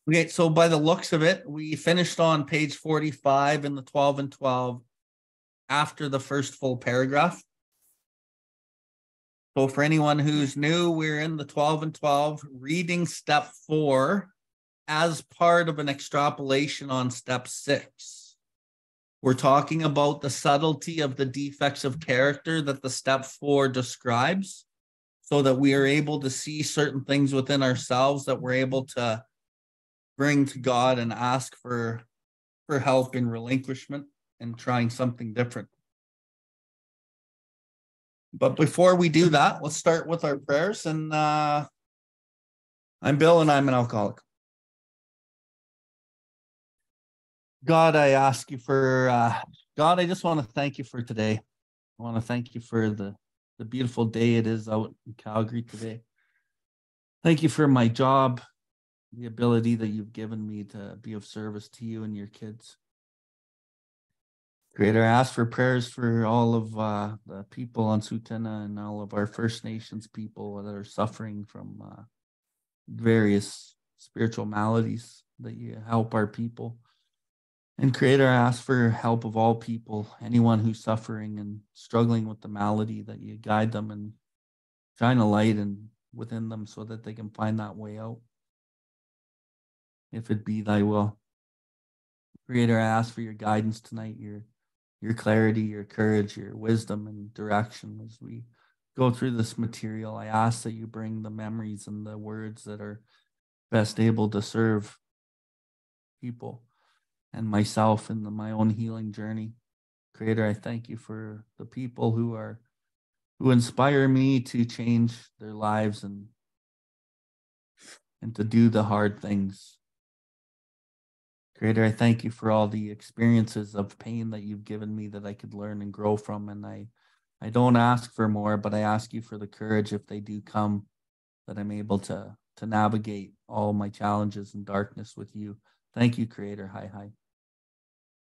Okay, so by the looks of it, we finished on page 45 in the 12 and 12 after the first full paragraph. So for anyone who's new, we're in the 12 and 12, reading step 4 as part of an extrapolation on step 6. We're talking about the subtlety of the defects of character that the step 4 describes, so that we are able to see certain things within ourselves that we're able to bring to God and ask for help in relinquishment and trying something different. But before we do that, let's start with our prayers. And I'm Bill, and I'm an alcoholic. God, I ask you for, God, I just want to thank you for today. I want to thank you for the beautiful day it is out in Calgary today. Thank you for my job, the ability that you've given me to be of service to you and your kids. Creator, I ask for prayers for all of the people on Sutena and all of our First Nations people that are suffering from various spiritual maladies, that you help our people. And Creator, I ask for help of all people, anyone who's suffering and struggling with the malady, that you guide them and shine a light within them so that they can find that way out, if it be thy will. Creator, I ask for your guidance tonight, your clarity, your courage, your wisdom and direction as we go through this material. I ask that you bring the memories and the words that are best able to serve people and myself in my own healing journey. Creator, I thank you for the people who inspire me to change their lives and to do the hard things. Creator, I thank you for all the experiences of pain that you've given me that I could learn and grow from. And I don't ask for more, but I ask you for the courage, if they do come, that I'm able to navigate all my challenges and darkness with you. Thank you, Creator. Hi.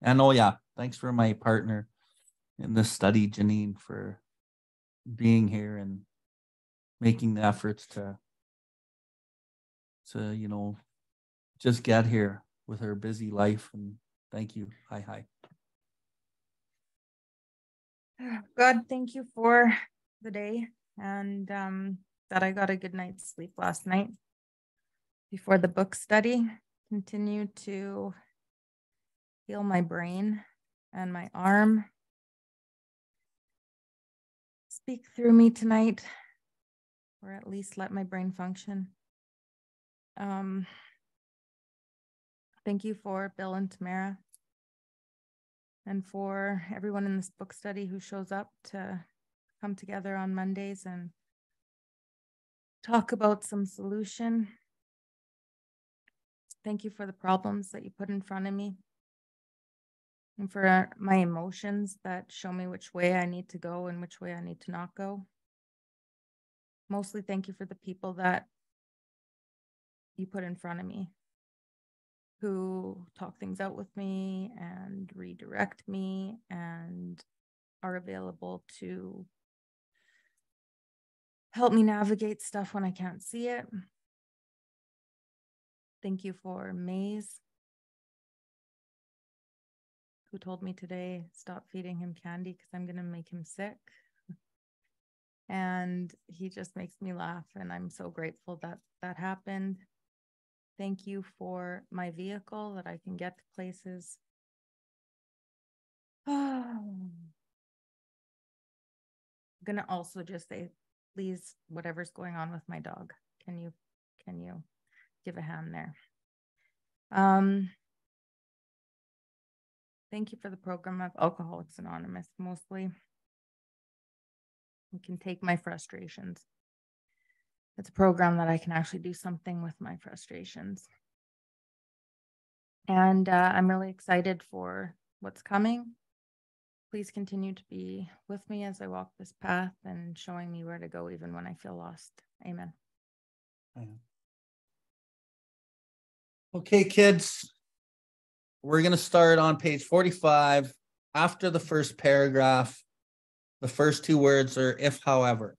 And oh yeah, thanks for my partner in this study, Janine, for being here and making the efforts to just get here with her busy life. And thank you. Hi. God, thank you for the day, and that I got a good night's sleep last night before the book study. Continue to heal my brain and my arm. Speak through me tonight, or at least let my brain function. Thank you for Bill and Tamara, and for everyone in this book study who shows up to come together on Mondays and talk about some solution. Thank you for the problems that you put in front of me, and for my emotions that show me which way I need to go and which way I need to not go. Mostly thank you for the people that you put in front of me, who talk things out with me and redirect me and are available to help me navigate stuff when I can't see it. Thank you for Maze, who told me today, stop feeding him candy because I'm going to make him sick. And he just makes me laugh, and I'm so grateful that that happened. Thank you for my vehicle, that I can get to places. I'm going to also just say, please, whatever's going on with my dog, can you give a hand there? Thank you for the program of Alcoholics Anonymous, mostly. You can take my frustrations. It's a program that I can actually do something with my frustrations. And I'm really excited for what's coming. Please continue to be with me as I walk this path and showing me where to go even when I feel lost. Amen. Okay, kids, we're going to start on page 45. After the first paragraph, the first two words are if, however.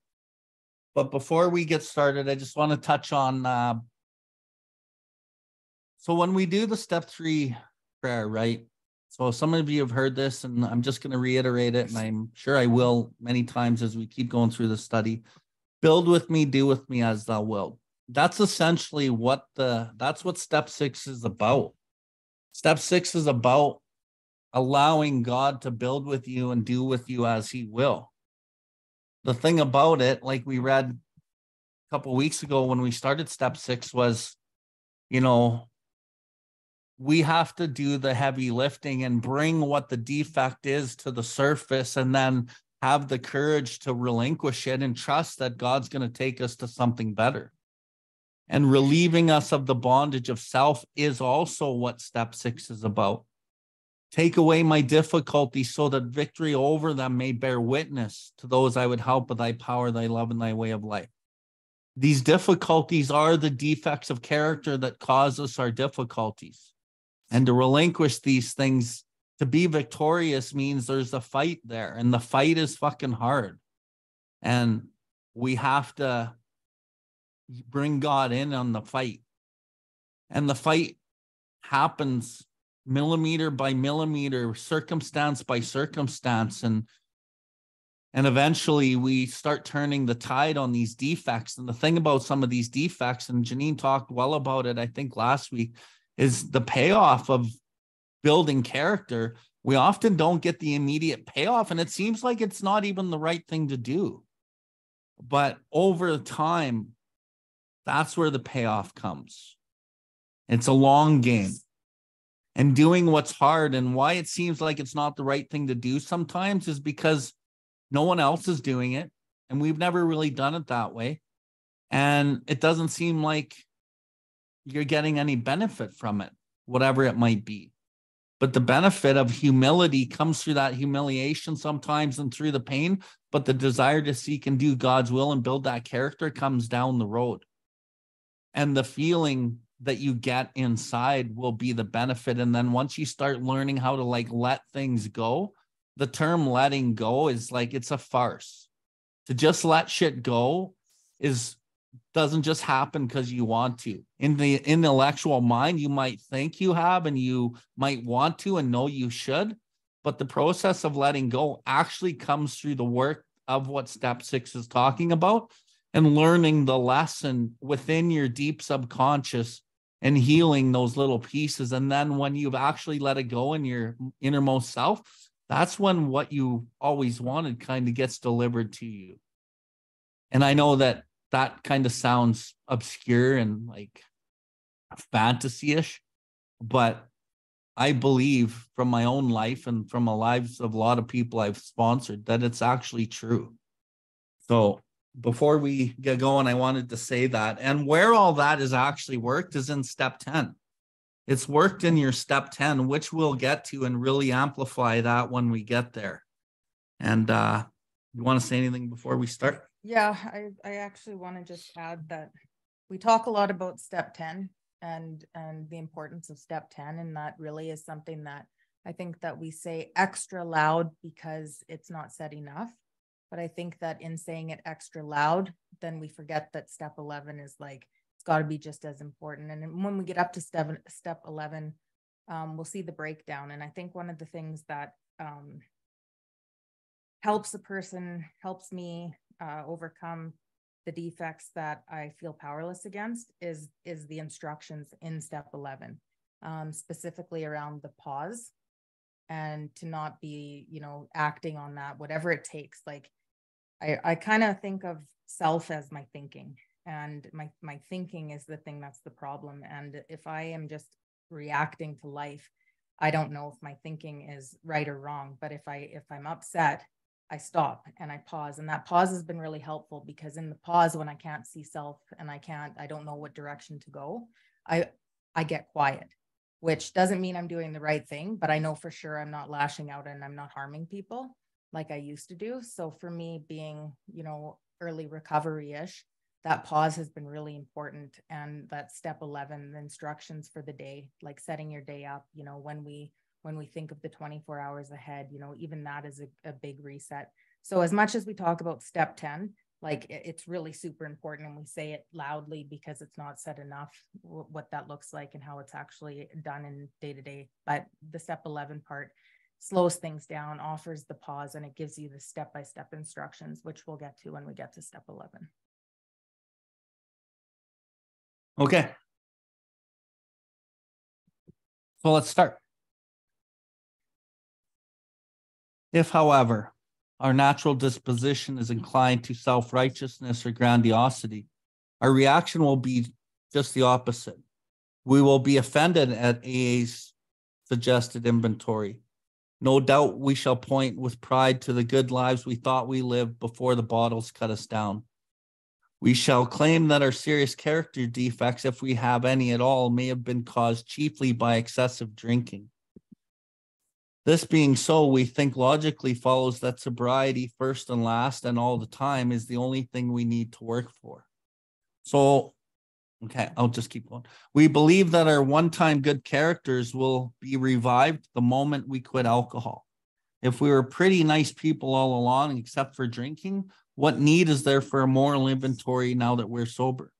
But before we get started, I just want to touch on So when we do the step 3 prayer, right? So some of you have heard this, and I'm just going to reiterate it, and I'm sure I will many times as we keep going through the study. Build with me, do with me as thou wilt. That's essentially that's what step 6 is about. Step 6 is about allowing God to build with you and do with you as he will. The thing about it, like we read a couple of weeks ago when we started step 6, was, we have to do the heavy lifting and bring what the defect is to the surface, and then have the courage to relinquish it and trust that God's going to take us to something better. And relieving us of the bondage of self is also what step 6 is about. Take away my difficulties so that victory over them may bear witness to those I would help with thy power, thy love, and thy way of life. These difficulties are the defects of character that cause us our difficulties. And to relinquish these things, to be victorious, means there's a fight there, and the fight is fucking hard. And we have to bring God in on the fight. And the fight happens millimeter by millimeter, circumstance by circumstance. And eventually we start turning the tide on these defects. And the thing about some of these defects, and Janine talked well about it, I think last week, is the payoff of building character. We often don't get the immediate payoff, and it seems like it's not even the right thing to do. But over time, that's where the payoff comes. It's a long game. And doing what's hard, and why it seems like it's not the right thing to do sometimes, is because no one else is doing it, and we've never really done it that way. And it doesn't seem like you're getting any benefit from it, whatever it might be. But the benefit of humility comes through that humiliation sometimes and through the pain, but the desire to seek and do God's will and build that character comes down the road. And the feeling that you get inside will be the benefit. And then once you start learning how to let things go, the term letting go is it's a farce. To just let shit go doesn't just happen because you want to. In the intellectual mind, you might think you have, and you might want to and know you should, but the process of letting go actually comes through the work of what step 6 is talking about, and learning the lesson within your deep subconscious and healing those little pieces. And then when you've actually let it go in your innermost self, that's when what you always wanted kind of gets delivered to you. And I know that kind of sounds obscure and fantasy-ish, but I believe from my own life and from the lives of a lot of people I've sponsored that it's actually true. So before we get going, I wanted to say that. And where all that is actually worked is in step 10. It's worked in your step 10, which we'll get to and really amplify that when we get there. And you want to say anything before we start? Yeah, I actually want to just add that we talk a lot about step 10 and the importance of step 10. And that really is something that I think that we say extra loud because it's not said enough. But I think that in saying it extra loud, then we forget that step 11 is it's got to be just as important. And when we get up to step 11, we'll see the breakdown. And I think one of the things that helps me overcome the defects that I feel powerless against is the instructions in step 11, specifically around the pause, and to not be, acting on that, whatever it takes. I kind of think of self as my thinking, and my thinking is the thing that's the problem. And if I am just reacting to life, I don't know if my thinking is right or wrong. But if I'm upset, I stop and I pause. And that pause has been really helpful, because in the pause, when I can't see self and I don't know what direction to go, I get quiet, which doesn't mean I'm doing the right thing, but I know for sure I'm not lashing out and I'm not harming people like I used to do. So for me, being, early recovery-ish, that pause has been really important. And that step 11, the instructions for the day, like setting your day up, when we think of the 24 hours ahead, even that is a big reset. So as much as we talk about step 10, like it's really super important, and we say it loudly because it's not said enough what that looks like and how it's actually done in day to day. But the step 11 part slows things down, offers the pause, and it gives you the step-by-step instructions, which we'll get to when we get to step 11. Okay. So let's start. If, however, our natural disposition is inclined to self-righteousness or grandiosity, our reaction will be just the opposite. We will be offended at AA's suggested inventory. No doubt we shall point with pride to the good lives we thought we lived before the bottles cut us down. We shall claim that our serious character defects, if we have any at all, may have been caused chiefly by excessive drinking. This being so, we think logically follows that sobriety first and last and all the time is the only thing we need to work for. So, okay, I'll just keep going. We believe that our one-time good characters will be revived the moment we quit alcohol. If we were pretty nice people all along, except for drinking, what need is there for a moral inventory now that we're sober?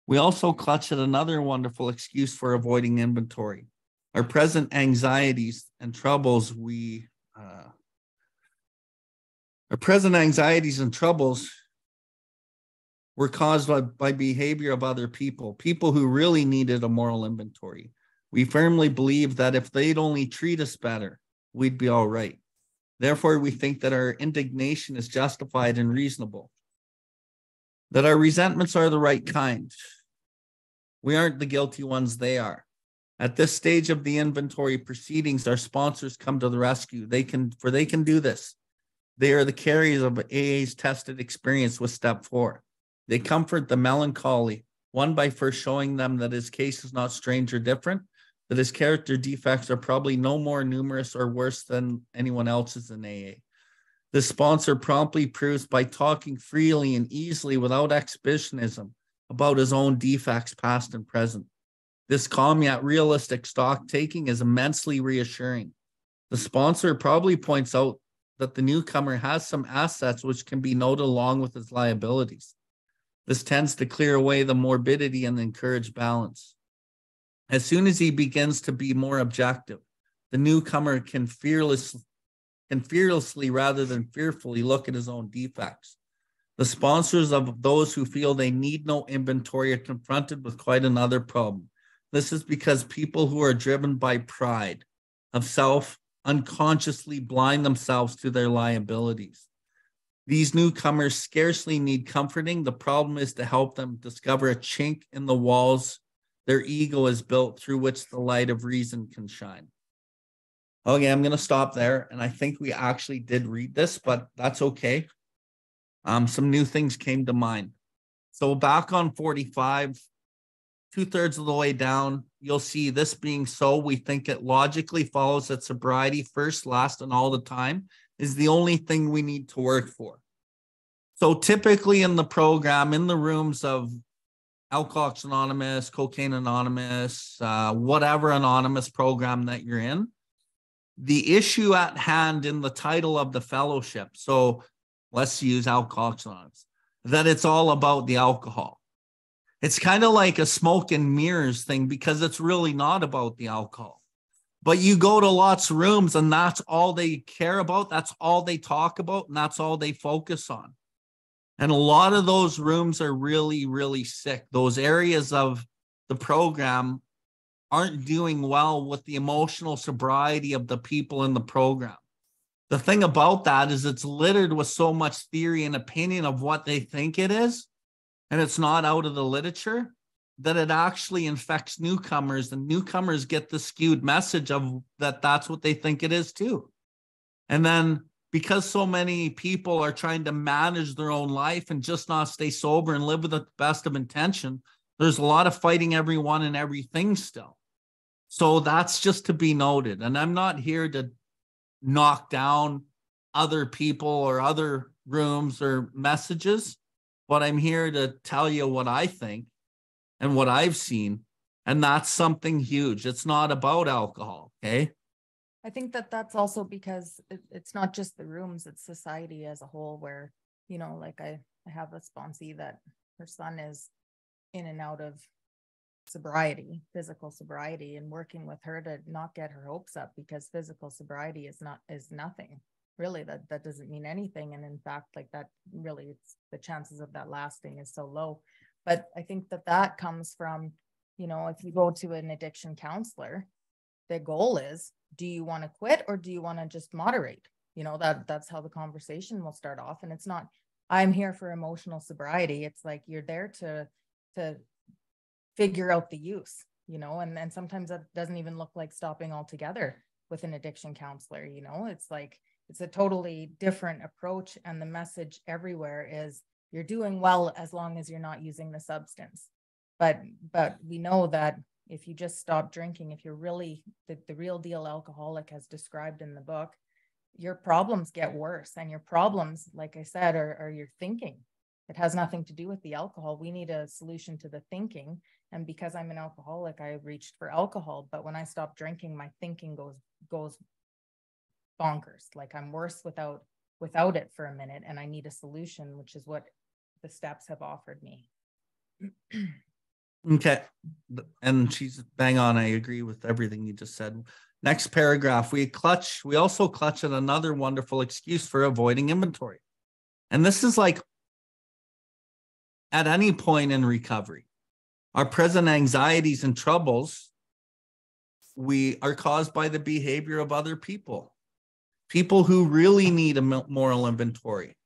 We also clutch at another wonderful excuse for avoiding inventory. Our present anxieties and troubles were caused by behavior of other people who really needed a moral inventory. We firmly believe that if they'd only treat us better, we'd be all right. Therefore, we think that our indignation is justified and reasonable, that our resentments are the right kind. We aren't the guilty ones, they are. At this stage of the inventory proceedings, our sponsors come to the rescue. They can do this. They are the carriers of AA's tested experience with step 4. They comfort the melancholy, one by first showing them that his case is not strange or different, that his character defects are probably no more numerous or worse than anyone else's in AA. The sponsor promptly proves by talking freely and easily without exhibitionism about his own defects, past and present. This calm yet realistic stock taking is immensely reassuring. The sponsor probably points out that the newcomer has some assets which can be noted along with his liabilities. This tends to clear away the morbidity and encourage balance. As soon as he begins to be more objective, the newcomer can fearlessly rather than fearfully look at his own defects. The sponsors of those who feel they need no inventory are confronted with quite another problem. This is because people who are driven by pride of self unconsciously blind themselves to their liabilities. These newcomers scarcely need comforting. The problem is to help them discover a chink in the walls their ego is built through which the light of reason can shine. Okay, I'm going to stop there. And I think we actually did read this, but that's okay. Some new things came to mind. So back on 45, 2/3 of the way down, you'll see this being so, we think it logically follows that sobriety first, last, and all the time is the only thing we need to work for. So typically in the program, in the rooms of Alcoholics Anonymous, Cocaine Anonymous, whatever anonymous program that you're in, the issue at hand in the title of the fellowship, so let's use Alcoholics Anonymous, that it's all about the alcohol. It's kind of like a smoke and mirrors thing because it's really not about the alcohol. But you go to lots of rooms and that's all they care about. That's all they talk about. And that's all they focus on. And a lot of those rooms are really, really sick. Those areas of the program aren't doing well with the emotional sobriety of the people in the program. The thing about that is it's littered with so much theory and opinion of what they think it is, and it's not out of the literature, that it actually infects newcomers, and newcomers get the skewed message of that that's what they think it is too. And then because so many people are trying to manage their own life and just not stay sober and live with the best of intention, there's a lot of fighting everyone and everything still. So that's just to be noted. And I'm not here to knock down other people or other rooms or messages, but I'm here to tell you what I think and what I've seen. And that's something huge. It's not about alcohol, okay? I think that that's also because it's not just the rooms, it's society as a whole, where you know, like I have a sponsee that her son is in and out of sobriety, physical sobriety, and working with her to not get her hopes up, because physical sobriety is nothing really. That doesn't mean anything. And in fact, like that really, it's the chances of that lasting is so low. But I think that comes from, you know, if you go to an addiction counselor, the goal is, do you want to quit or do you want to just moderate? You know, that's how the conversation will start off. And it's not, I'm here for emotional sobriety. It's like, you're there to figure out the use, you know, and sometimes that doesn't even look like stopping altogether with an addiction counselor. You know, it's like, it's a totally different approach. And the message everywhere is, you're doing well as long as you're not using the substance. But we know that if you just stop drinking, if you're really the real deal alcoholic as described in the book, your problems get worse. And your problems, like I said, are your thinking. It has nothing to do with the alcohol. We need a solution to the thinking. And because I'm an alcoholic, I reached for alcohol. But when I stop drinking, my thinking goes bonkers. Like, I'm worse without it for a minute. And I need a solution, which is what the steps have offered me. Okay. And she's bang on. I agree with everything you just said. Next paragraph, we also clutch at another wonderful excuse for avoiding inventory. And this is like, at any point in recovery, our present anxieties and troubles are caused by the behavior of other people who really need a moral inventory.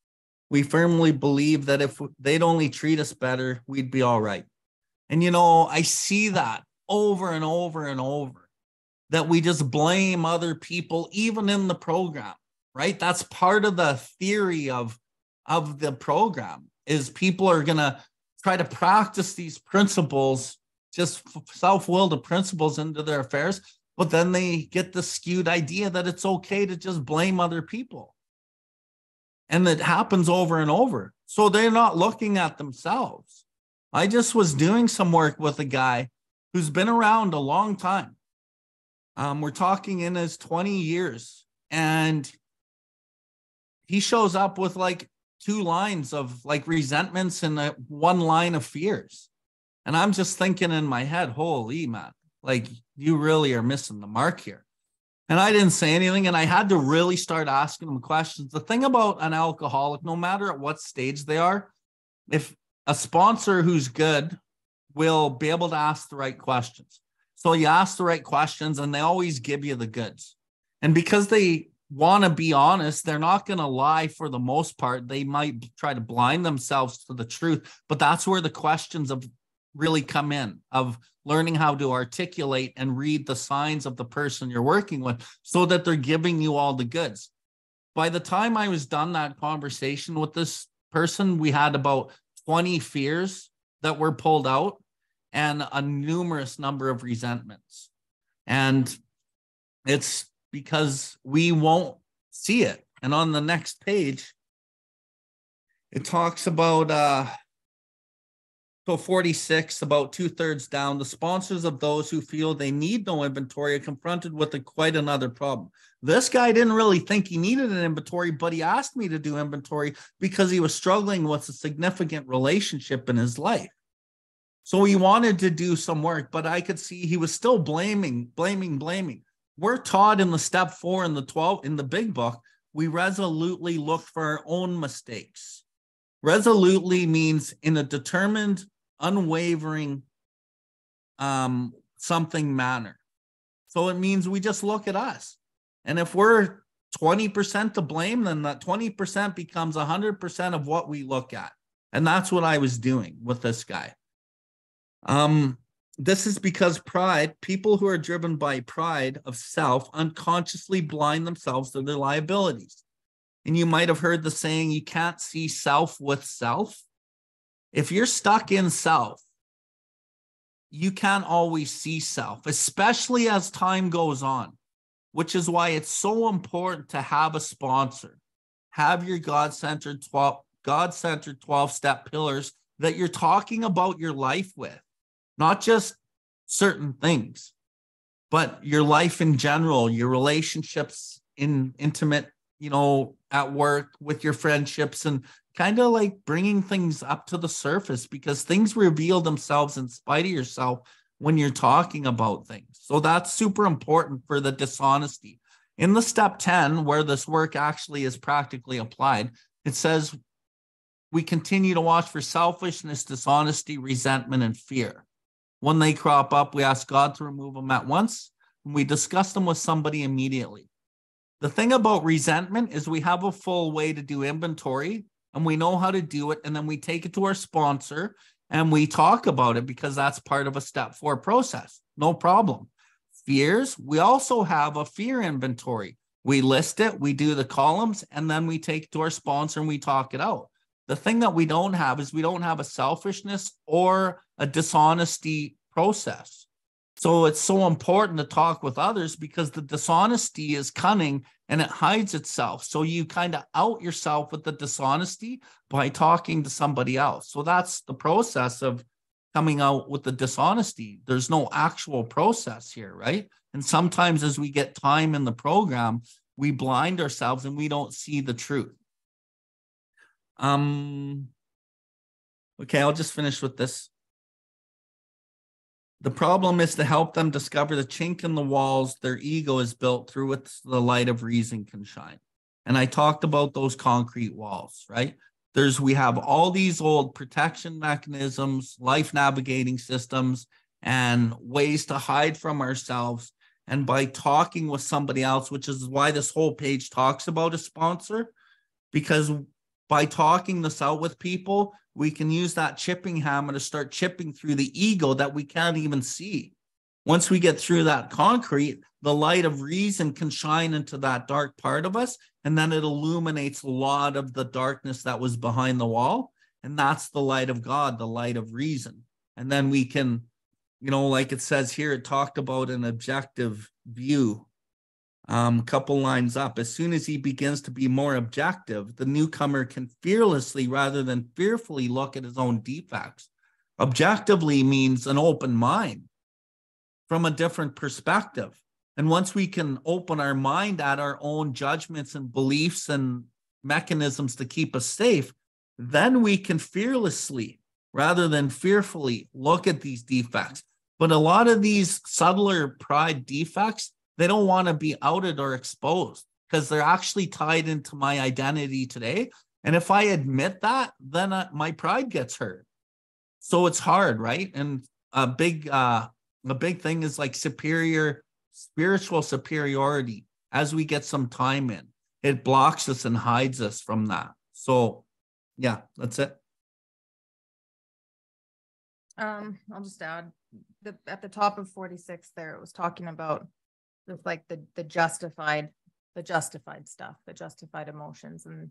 We firmly believe that if they'd only treat us better, we'd be all right. And, you know, I see that over and over and over, that we just blame other people, even in the program, right? That's part of the theory of the program, is people are going to try to practice these principles, just self-willed principles into their affairs. But then they get the skewed idea that it's okay to just blame other people. And it happens over and over. So they're not looking at themselves. I just was doing some work with a guy who's been around a long time. We're talking in his 20 years. And he shows up with like 2 lines of like resentments and 1 line of fears. And I'm just thinking in my head, holy man, like, you really are missing the mark here. And I didn't say anything, and I had to really start asking him questions. The thing about an alcoholic, no matter at what stage they are, if a sponsor who's good will be able to ask the right questions. So you ask the right questions and they always give you the goods. And because they want to be honest, they're not going to lie for the most part. They might try to blind themselves to the truth, but that's where the questions of really come in, of learning how to articulate and read the signs of the person you're working with so that they're giving you all the goods. By the time I was done that conversation with this person, we had about 20 fears that were pulled out and a numerous number of resentments. And it's because we won't see it. And on the next page, it talks about, so 46, about 2/3 down, the sponsors of those who feel they need no inventory are confronted with quite another problem. This guy didn't really think he needed an inventory, but he asked me to do inventory because he was struggling with a significant relationship in his life. So he wanted to do some work, but I could see he was still blaming. We're taught in the step 4 in the big book, we resolutely look for our own mistakes. Resolutely means in a determined, unwavering, something manner. So it means we just look at us. And if we're 20% to blame, then that 20% becomes 100% of what we look at. And that's what I was doing with this guy. This is because people who are driven by pride of self unconsciously blind themselves to their liabilities. And you might have heard the saying, you can't see self with self. If you're stuck in self, you can't always see self, especially as time goes on, which is why it's so important to have a sponsor. Have your God-centered 12-step pillars that you're talking about your life with, not just certain things, but your life in general, your relationships in intimate, at work, with your friendships, and kind of like bringing things up to the surface, because things reveal themselves in spite of yourself when you're talking about things. So that's super important for the dishonesty. In the step 10, where this work actually is practically applied, it says we continue to watch for selfishness, dishonesty, resentment, and fear. When they crop up, we ask God to remove them at once, and we discuss them with somebody immediately. The thing about resentment is we have a full way to do inventory, and we know how to do it, and then we take it to our sponsor and we talk about it, because that's part of a step 4 process. No problem. Fears, we also have a fear inventory. We list it, we do the columns, and then we take it to our sponsor and we talk it out. The thing that we don't have is we don't have a selfishness or a dishonesty process. So it's so important to talk with others, because the dishonesty is cunning and it hides itself. So you kind of out yourself with the dishonesty by talking to somebody else. So that's the process of coming out with the dishonesty. There's no actual process here, right? And sometimes as we get time in the program, we blind ourselves and we don't see the truth. Okay, I'll just finish with this. The problem is to help them discover the chink in the walls their ego is built through which the light of reason can shine. And I talked about those concrete walls, right? We have all these old protection mechanisms, life navigating systems, and ways to hide from ourselves. And by talking with somebody else, which is why this whole page talks about a sponsor, because by talking this out with people, we can use that chipping hammer to start chipping through the ego that we can't even see. Once we get through that concrete, the light of reason can shine into that dark part of us, and then it illuminates a lot of the darkness that was behind the wall. And that's the light of God, the light of reason. And then we can, like it says here, it talked about an objective view. Couple lines up. As soon as he begins to be more objective, the newcomer can fearlessly rather than fearfully look at his own defects. Objectively means an open mind from a different perspective. And once we can open our mind at our own judgments and beliefs and mechanisms to keep us safe, then we can fearlessly rather than fearfully look at these defects. But a lot of these subtler pride defects, they don't want to be outed or exposed because they're actually tied into my identity today. And if I admit that, then my pride gets hurt. So it's hard, right? And a big thing is like spiritual superiority. As we get some time in, it blocks us and hides us from that. So yeah, that's it. I'll just add at the top of 46 there, it was talking about with like the justified stuff, the justified emotions. And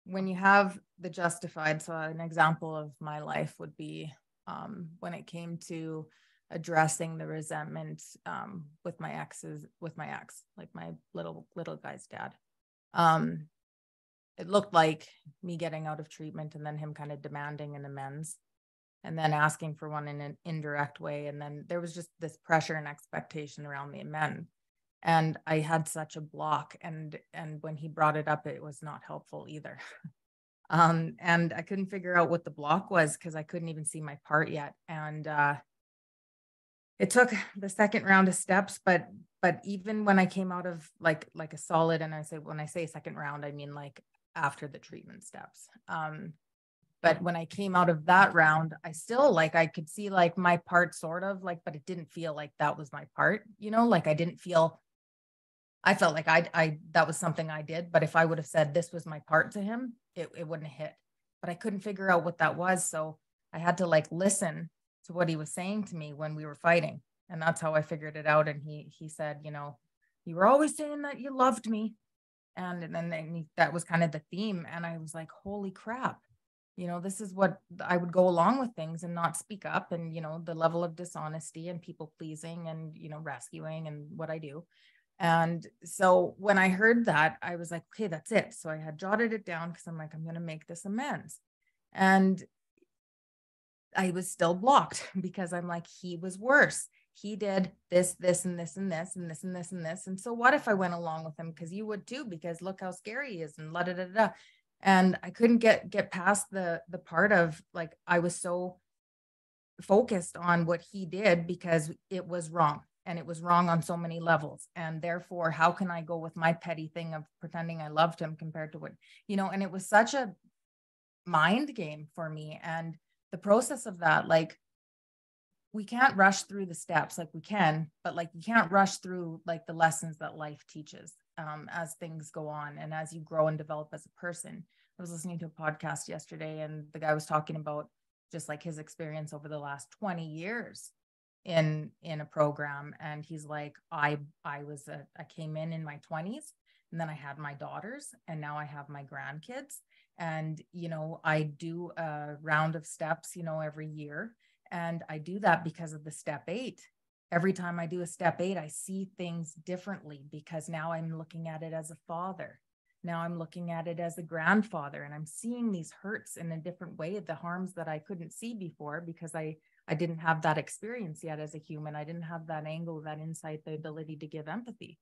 when you have the justified, so an example of my life would be when it came to addressing the resentment with my ex, like my little guy's dad. It looked like me getting out of treatment and then him kind of demanding an amends and then asking for one in an indirect way. And then there was just this pressure and expectation around the amend. And I had such a block. And when he brought it up, it was not helpful either. And I couldn't figure out what the block was because I couldn't even see my part yet. And it took the second round of steps, but even when I came out of like a solid, and when I say second round, I mean like after the treatment steps. But when I came out of that round, I still like, I could see like my part sort of like, but it didn't feel like that was my part, like I felt like I that was something I did. But if I would have said this was my part to him, it wouldn't have hit. But I couldn't figure out what that was. So I had to like listen to what he was saying to me when we were fighting. And that's how I figured it out. And he said, you were always saying that you loved me. And then that was kind of the theme. And I was like, holy crap. This is what I would go along with things and not speak up, and, the level of dishonesty and people pleasing and, rescuing and what I do. And so when I heard that, I was like, okay, that's it. So I had jotted it down because I'm like, I'm going to make this amends. And I was still blocked because I'm like, he was worse. He did this, this, and this, and this, and this, and this, and this. And so what if I went along with him? Because you would too, because look how scary he is and la da da da. And I couldn't get past the part of like, I was so focused on what he did because it was wrong, and it was wrong on so many levels. And therefore, how can I go with my petty thing of pretending I loved him compared to what, and it was such a mind game for me. And the process of that, like, we can't rush through the steps, like we can, but like you can't rush through like the lessons that life teaches as things go on and as you grow and develop as a person. I was listening to a podcast yesterday, and the guy was talking about just like his experience over the last 20 years in a program. And he's like, I came in my 20s, and then I had my daughters, and now I have my grandkids. And, I do a round of steps, every year. And I do that because of the step 8. Every time I do a step 8, I see things differently because now I'm looking at it as a father. Now I'm looking at it as a grandfather, and I'm seeing these hurts in a different way, the harms that I couldn't see before because I didn't have that experience yet as a human. I didn't have that angle, that insight, the ability to give empathy.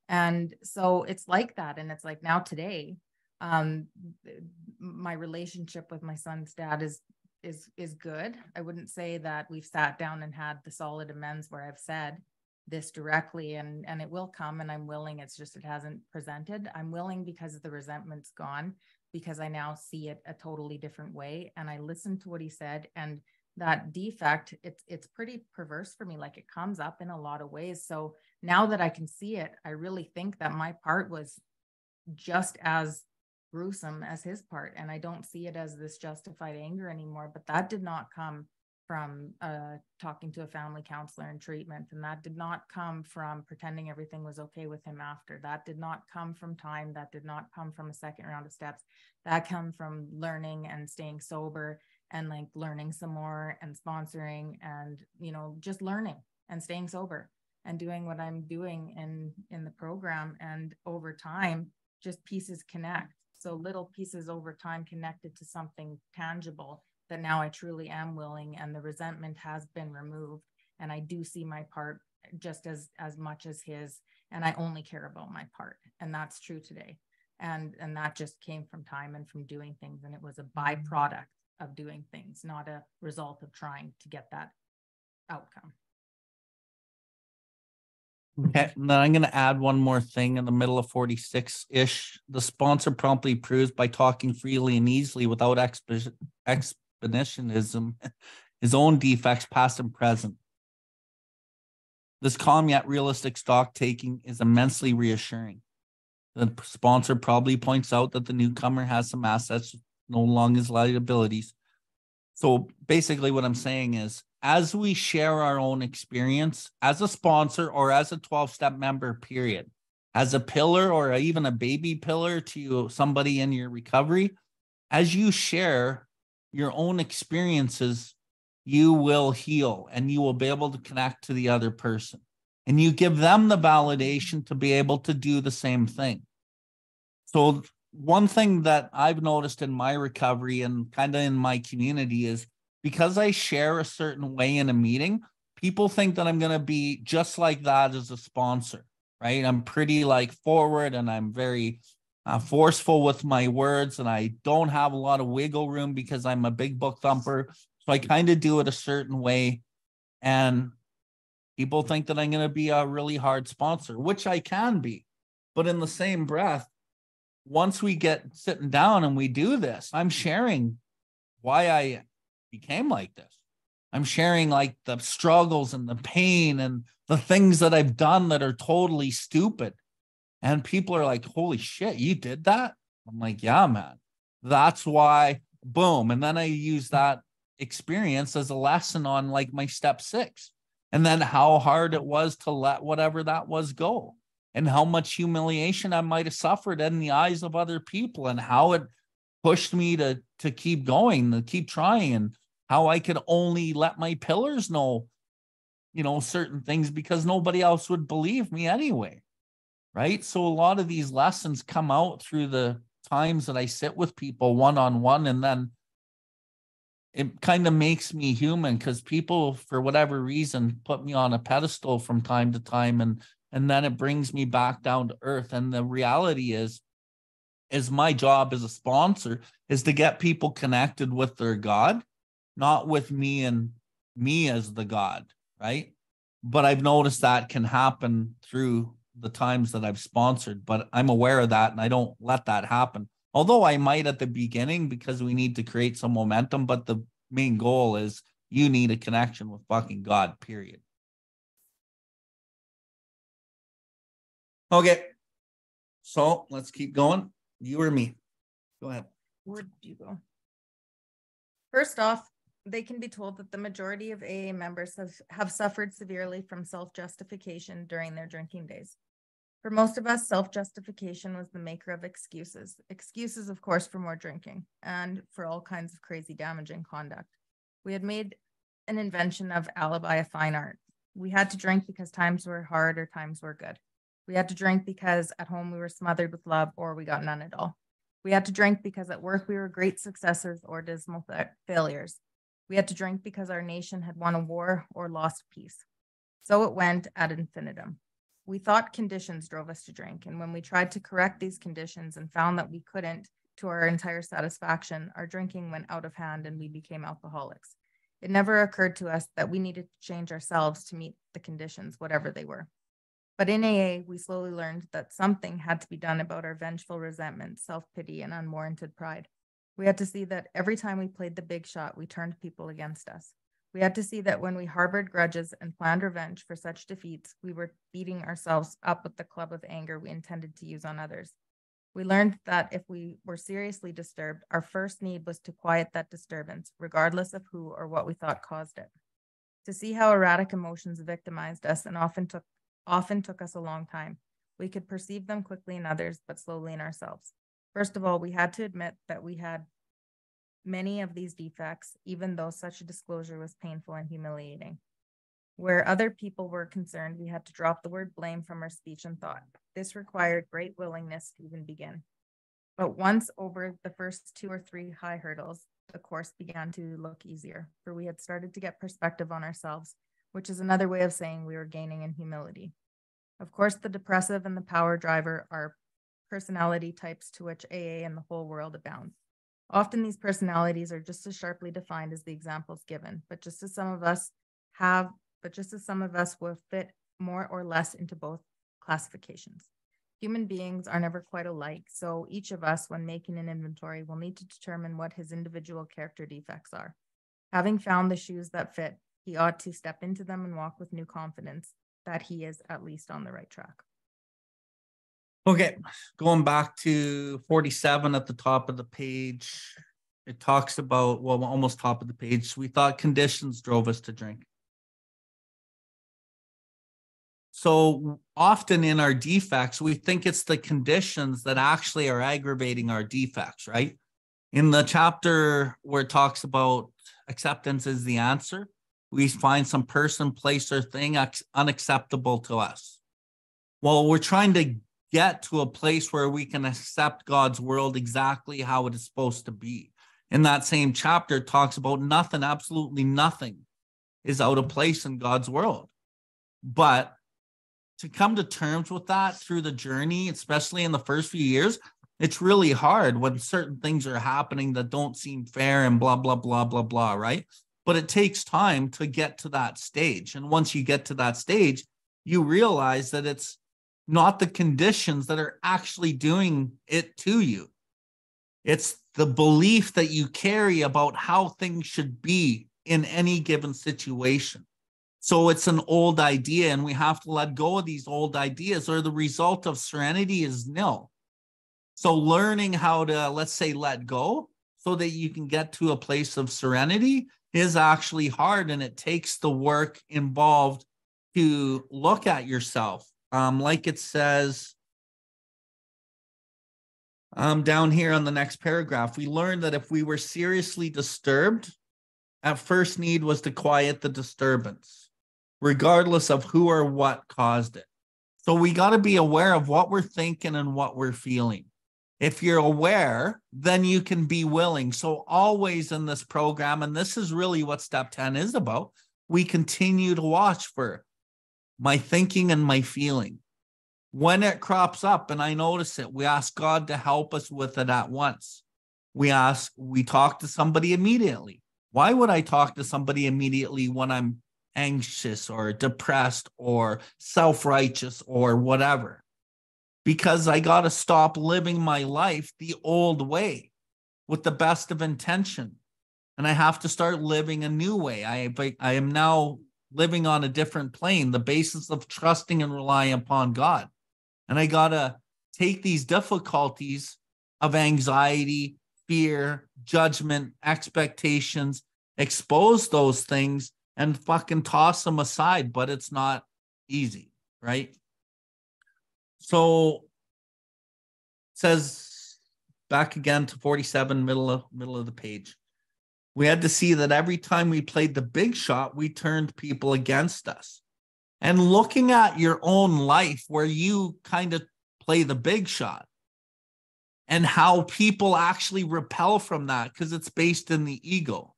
And so it's like that. And it's like now today, my relationship with my son's dad is good. I wouldn't say that we've sat down and had the solid amends where I've said this directly, and it will come, and I'm willing. It's just, it hasn't presented. I'm willing because the resentment's gone, because I now see it a totally different way. And I listened to what he said, and that defect, it's pretty perverse for me. Like, it comes up in a lot of ways. So now that I can see it, I really think that my part was just as gruesome as his part. And I don't see it as this justified anger anymore, but that did not come from talking to a family counselor in treatment. And that did not come from pretending everything was okay with him after. That did not come from time. That did not come from a second round of steps. That come from learning and staying sober, and like learning some more, and sponsoring, and, just learning and staying sober and doing what I'm doing in the program. And over time, just pieces connect. So little pieces over time connected to something tangible that now I truly am willing, and the resentment has been removed. And I do see my part just as much as his, and I only care about my part. And that's true today. And that just came from time and from doing things. And it was a byproduct of doing things, not a result of trying to get that outcome. Okay, and then I'm going to add one more thing in the middle of 46-ish. The sponsor promptly proves by talking freely and easily without exhibitionism his own defects, past and present. This calm yet realistic stock taking is immensely reassuring. The sponsor probably points out that the newcomer has some assets, no longer his liabilities. So basically what I'm saying is, as we share our own experience as a sponsor or as a 12-step member, period, as a pillar or even a baby pillar to somebody in your recovery, as you share your own experiences, you will heal and you will be able to connect to the other person. And you give them the validation to be able to do the same thing. So one thing that I've noticed in my recovery and kind of in my community is, because I share a certain way in a meeting, people think that I'm going to be just like that as a sponsor, right? I'm pretty like forward, and I'm very forceful with my words, and I don't have a lot of wiggle room because I'm a big book thumper. So I kind of do it a certain way. And people think that I'm going to be a really hard sponsor, which I can be. But in the same breath, once we get sitting down and we do this, I'm sharing why I became like this. I'm sharing like the struggles and the pain and the things that I've done that are totally stupid. And people are like, holy shit, you did that? I'm like, yeah, man. That's why, boom. And then I use that experience as a lesson on like my step 6. And then how hard it was to let whatever that was go, and how much humiliation I might have suffered in the eyes of other people, and how it pushed me to keep going, to keep trying, and how I could only let my pillars know, certain things because nobody else would believe me anyway. Right. So a lot of these lessons come out through the times that I sit with people one-on-one, and then it kind of makes me human, because people, for whatever reason, put me on a pedestal from time to time, and then it brings me back down to earth. And the reality is, is my job as a sponsor is to get people connected with their God, not with me and me as the God, right? But I've noticed that can happen through the times that I've sponsored, but I'm aware of that and I don't let that happen. Although I might at the beginning because we need to create some momentum, but the main goal is you need a connection with fucking God, period. Okay. So let's keep going. You or me? Go ahead. Where did you go? First off, they can be told that the majority of AA members have suffered severely from self-justification during their drinking days. For most of us, self-justification was the maker of excuses. Excuses, of course, for more drinking and for all kinds of crazy damaging conduct. We had made an invention of alibi a fine art. We had to drink because times were hard or times were good. We had to drink because at home we were smothered with love or we got none at all. We had to drink because at work we were great successes or dismal failures. We had to drink because our nation had won a war or lost peace. So it went ad infinitum. We thought conditions drove us to drink, and when we tried to correct these conditions and found that we couldn't to our entire satisfaction, our drinking went out of hand and we became alcoholics. It never occurred to us that we needed to change ourselves to meet the conditions, whatever they were. But in AA, we slowly learned that something had to be done about our vengeful resentment, self-pity, and unwarranted pride. We had to see that every time we played the big shot, we turned people against us. We had to see that when we harbored grudges and planned revenge for such defeats, we were beating ourselves up with the club of anger we intended to use on others. We learned that if we were seriously disturbed, our first need was to quiet that disturbance, regardless of who or what we thought caused it. To see how erratic emotions victimized us and often took us a long time. We could perceive them quickly in others, but slowly in ourselves. First of all, we had to admit that we had many of these defects, even though such a disclosure was painful and humiliating. Where other people were concerned, we had to drop the word blame from our speech and thought. This required great willingness to even begin. But once over the first 2 or 3 high hurdles, the course began to look easier, for we had started to get perspective on ourselves, which is another way of saying we were gaining in humility. Of course, the depressive and the power driver are personality types to which AA and the whole world abound. Often these personalities are just as sharply defined as the examples given, but just as some of us will fit more or less into both classifications. Human beings are never quite alike, so each of us, when making an inventory, will need to determine what his individual character defects are. Having found the shoes that fit, he ought to step into them and walk with new confidence that he is at least on the right track. Okay, going back to 47 at the top of the page, it talks about, well, almost top of the page, we thought conditions drove us to drink. So often in our defects, we think it's the conditions that actually are aggravating our defects, right? In the chapter where it talks about acceptance is the answer, we find some person, place, or thing unacceptable to us. Well, we're trying to get to a place where we can accept God's world exactly how it is supposed to be. In that same chapter, it talks about nothing, absolutely nothing is out of place in God's world. But to come to terms with that through the journey, especially in the first few years, it's really hard when certain things are happening that don't seem fair and blah, blah, blah, blah, blah, right? But it takes time to get to that stage. And once you get to that stage, you realize that it's not the conditions that are actually doing it to you. It's the belief that you carry about how things should be in any given situation. So it's an old idea, and we have to let go of these old ideas, or the result of serenity is nil. So learning how to, let's say, let go so that you can get to a place of serenity is actually hard, and it takes the work involved to look at yourself. Like it says down here on the next paragraph, we learned that if we were seriously disturbed, our first need was to quiet the disturbance, regardless of who or what caused it. So we got to be aware of what we're thinking and what we're feeling. If you're aware, then you can be willing. So always in this program, and this is really what step 10 is about, we continue to watch for my thinking and my feeling. When it crops up and I notice it, we ask God to help us with it at once. We talk to somebody immediately. Why would I talk to somebody immediately when I'm anxious or depressed or self-righteous or whatever? Because I got to stop living my life the old way with the best of intention. And I have to start living a new way. I am now living on a different plane, the basis of trusting and relying upon God. And I got to take these difficulties of anxiety, fear, judgment, expectations, expose those things and fucking toss them aside. But it's not easy, right? So it says back again to 47, middle of the page. We had to see that every time we played the big shot, we turned people against us. And looking at your own life where you kind of play the big shot and how people actually repel from that because it's based in the ego.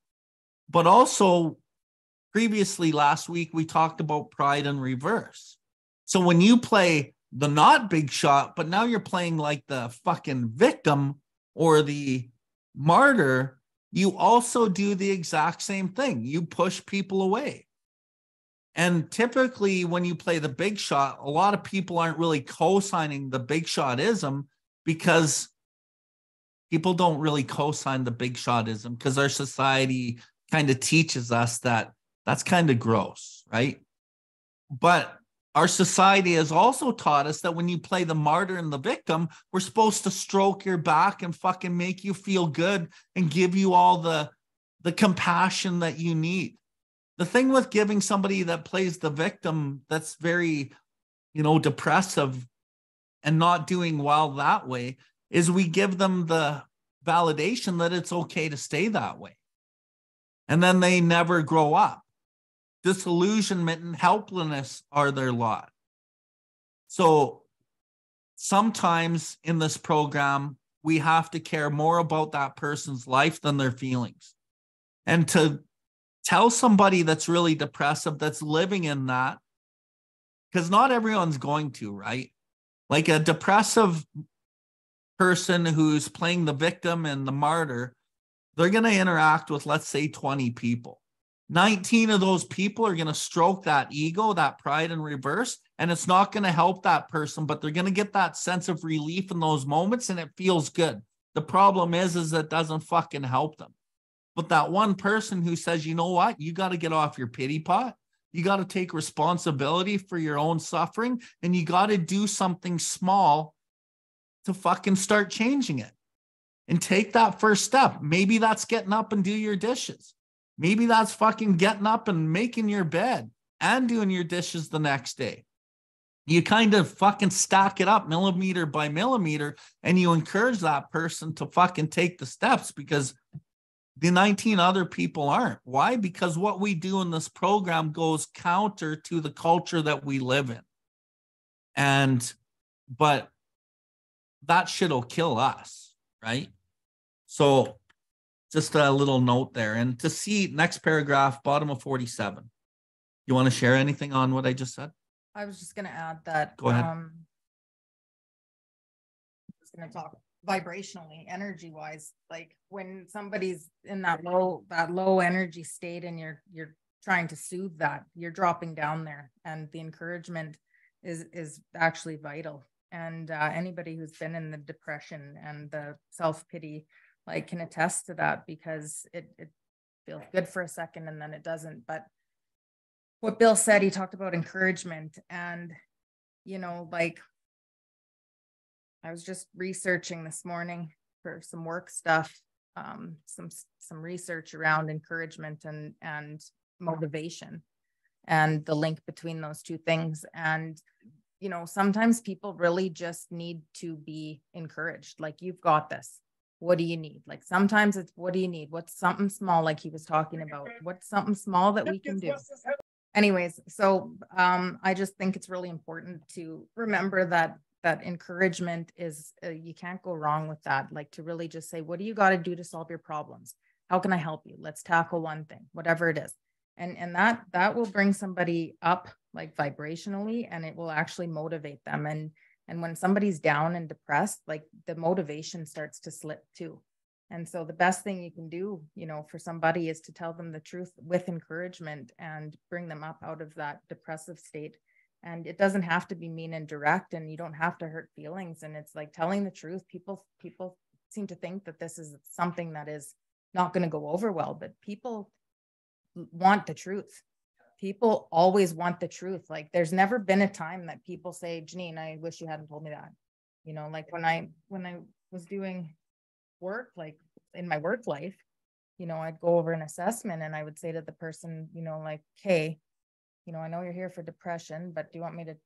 But also previously last week, we talked about pride in reverse. So when you play the not big shot, but now you're playing like the fucking victim or the martyr, you also do the exact same thing. You push people away. And typically when you play the big shot, a lot of people aren't really co-signing the big shotism because people don't really co-sign the big shotism because our society kind of teaches us that that's kind of gross, right? But our society has also taught us that when you play the martyr and the victim, we're supposed to stroke your back and fucking make you feel good and give you all the compassion that you need. The thing with giving somebody that plays the victim that's very, depressive and not doing well that way is we give them the validation that it's okay to stay that way. And then they never grow up. Disillusionment and helplessness are their lot. So sometimes in this program, we have to care more about that person's life than their feelings. And to tell somebody that's really depressive, that's living in that, because not everyone's going to, right? Like a depressive person who's playing the victim and the martyr, they're going to interact with, let's say, 20 people. 19 of those people are going to stroke that ego, that pride in reverse, and it's not going to help that person, but they're going to get that sense of relief in those moments, and it feels good. The problem is it doesn't fucking help them. But that one person who says, you know what, you got to get off your pity pot. You got to take responsibility for your own suffering, and you got to do something small to fucking start changing it and take that first step. Maybe that's getting up and do your dishes. Maybe that's fucking getting up and making your bed and doing your dishes the next day. You kind of fucking stack it up millimeter by millimeter, and you encourage that person to fucking take the steps because the 19 other people aren't. Why? Because what we do in this program goes counter to the culture that we live in. But that shit'll kill us, right? So just a little note there. And to see next paragraph, bottom of 47. You want to share anything on what I just said? I was just going to add that. Go ahead. I was going to talk vibrationally, energy wise, like when somebody's in that low energy state and you're trying to soothe that, you're dropping down there, and the encouragement is actually vital. And anybody who's been in the depression and the self-pity like can attest to that, because it feels good for a second and then it doesn't. But what Bill said, he talked about encouragement, and like I was just researching this morning for some work stuff, some research around encouragement and motivation and the link between those two things. And sometimes people really just need to be encouraged. Like, you've got this. What do you need? Like, sometimes it's, what do you need? What's something small, like he was talking about? What's something small that we can do? Anyways, so I just think it's really important to remember that encouragement is, you can't go wrong with that. Like, to really just say, what do you got to do to solve your problems? How can I help you? Let's tackle one thing, whatever it is. And that will bring somebody up, like vibrationally, and it will actually motivate them. And And when somebody's down and depressed, like the motivation starts to slip too. And so the best thing you can do, for somebody is to tell them the truth with encouragement and bring them up out of that depressive state. And it doesn't have to be mean and direct, and you don't have to hurt feelings. And it's like telling the truth. People seem to think that this is something that is not going to go over well, but people want the truth. People always want the truth. Like there's never been a time that people say, Janine, I wish you hadn't told me that. Like when I was doing work, like in my work life, I'd go over an assessment and I would say to the person, like, hey, I know you're here for depression, but do you want me to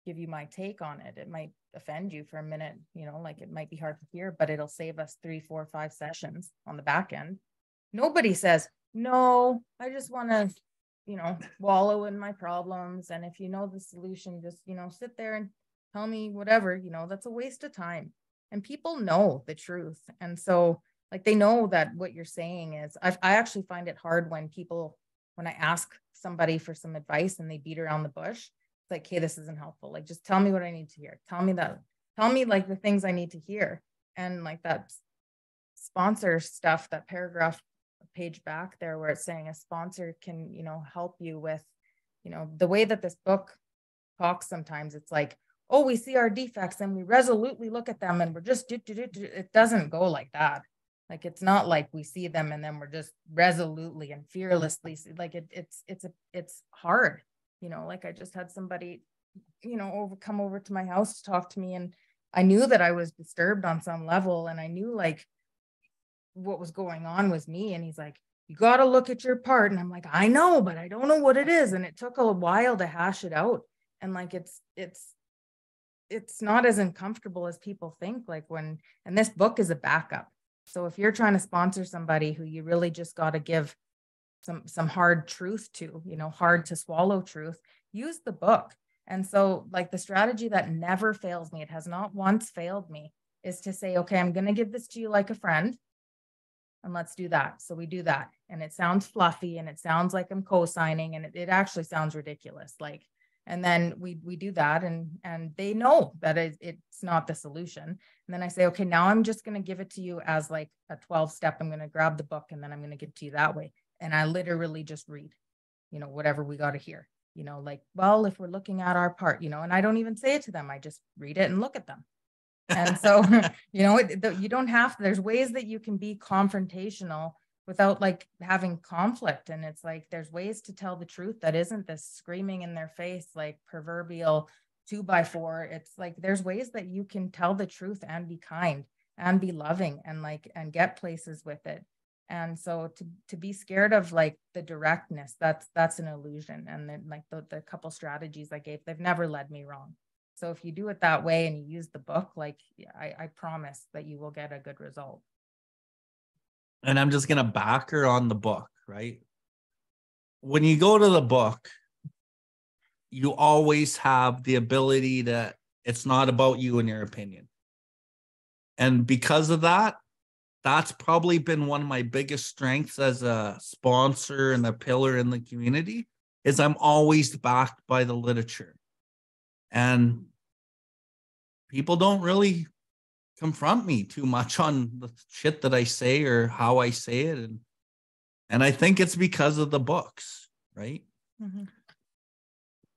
give you my take on it? It might offend you for a minute, like it might be hard to hear, but it'll save us 3, 4, 5 sessions on the back end. Nobody says, no, I just want to, wallow in my problems. And if you know the solution, just, sit there and tell me whatever, that's a waste of time. And people know the truth. And so like, they know that what you're saying is, I actually find it hard when I ask somebody for some advice and they beat around the bush. It's like, hey, this isn't helpful. Like, just tell me what I need to hear. Tell me like the things I need to hear. And like that sponsor stuff, that paragraph page back there where it's saying a sponsor can, help you with, the way that this book talks sometimes, it's like, oh, we see our defects and we resolutely look at them and we're just, it doesn't go like that. Like, it's not like we see them and then we're just resolutely and fearlessly, like it's hard, like I just had somebody, come over to my house to talk to me, and I knew that I was disturbed on some level, and I knew like what was going on was me. And he's like, you got to look at your part. And I'm like, I know, but I don't know what it is. And it took a while to hash it out. And like, it's not as uncomfortable as people think. Like and this book is a backup. So if you're trying to sponsor somebody who you really just got to give some hard truth to, hard to swallow truth, use the book. And so like the strategy that never fails me, it has not once failed me, is to say, okay, I'm going to give this to you like a friend. And let's do that. So we do that. And it sounds fluffy and it sounds like I'm co-signing, and it actually sounds ridiculous. Like, and then we do that, and they know that it's not the solution. And then I say, okay, now I'm just going to give it to you as like a 12-step. I'm going to grab the book and then I'm going to give it to you that way. And I literally just read, whatever we got to hear, like, well, if we're looking at our part, and I don't even say it to them. I just read it and look at them. And so, you don't have, there's ways that you can be confrontational without like having conflict. And it's like, there's ways to tell the truth that isn't this screaming in their face, like proverbial 2x4. It's like, there's ways that you can tell the truth and be kind and be loving and like, and get places with it. And so to be scared of like the directness, that's an illusion. And then like the couple strategies I gave, they've never led me wrong. So if you do it that way and you use the book, like I promise that you will get a good result. And I'm just going to back her on the book, right? When you go to the book, you always have the ability to, it's not about you and your opinion. And because of that, that's probably been one of my biggest strengths as a sponsor and a pillar in the community, is I'm always backed by the literature. And people don't really confront me too much on the shit that I say or how I say it. And I think it's because of the books, right? Mm-hmm.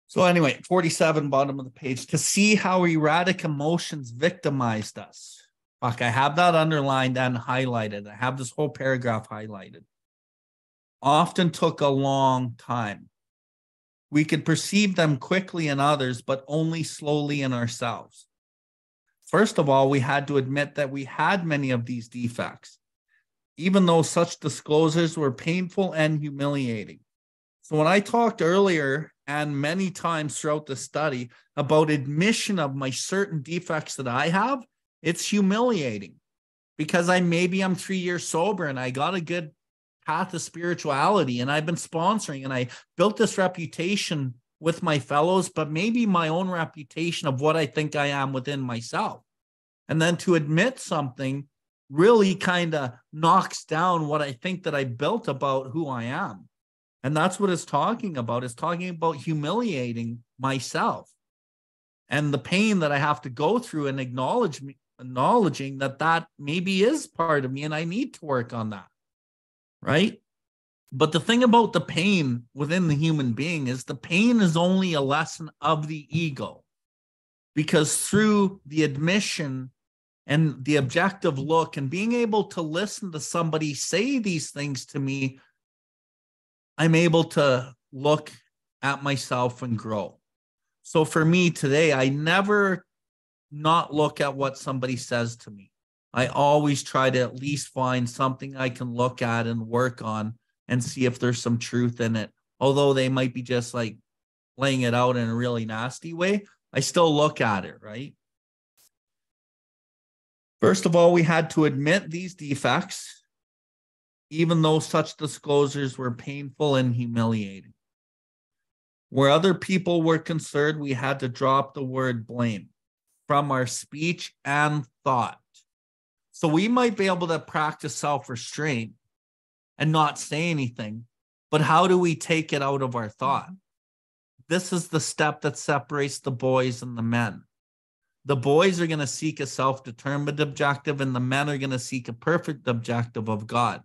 So anyway, 47, bottom of the page, to see how erratic emotions victimized us. Fuck, I have that underlined and highlighted. I have this whole paragraph highlighted. Often took a long time. We could perceive them quickly in others, but only slowly in ourselves. First of all, we had to admit that we had many of these defects, even though such disclosures were painful and humiliating. So when I talked earlier and many times throughout the study about admission of my certain defects that I have, it's humiliating because I'm 3 years sober and I got a good path of spirituality and I've been sponsoring and I built this reputation with my fellows, but maybe my own reputation of what I think I am within myself. And then to admit something really kind of knocks down what I think that I built about who I am. And that's what it's talking about. It's talking about humiliating myself. and the pain that I have to go through, and acknowledging that maybe is part of me and I need to work on that. Right. But the thing about the pain within the human being is the pain is only a lesson of the ego, because through the admission and the objective look and being able to listen to somebody say these things to me, I'm able to look at myself and grow. So for me today, I never not look at what somebody says to me. I always try to at least find something I can look at and work on and see if there's some truth in it. Although they might be just like laying it out in a really nasty way, I still look at it, right? First of all, we had to admit these defects, even though such disclosures were painful and humiliating. Where other people were concerned, we had to drop the word blame from our speech and thought. So we might be able to practice self-restraint and not say anything, but how do we take it out of our thought? This is the step that separates the boys and the men. The boys are going to seek a self-determined objective, and the men are going to seek a perfect objective of God.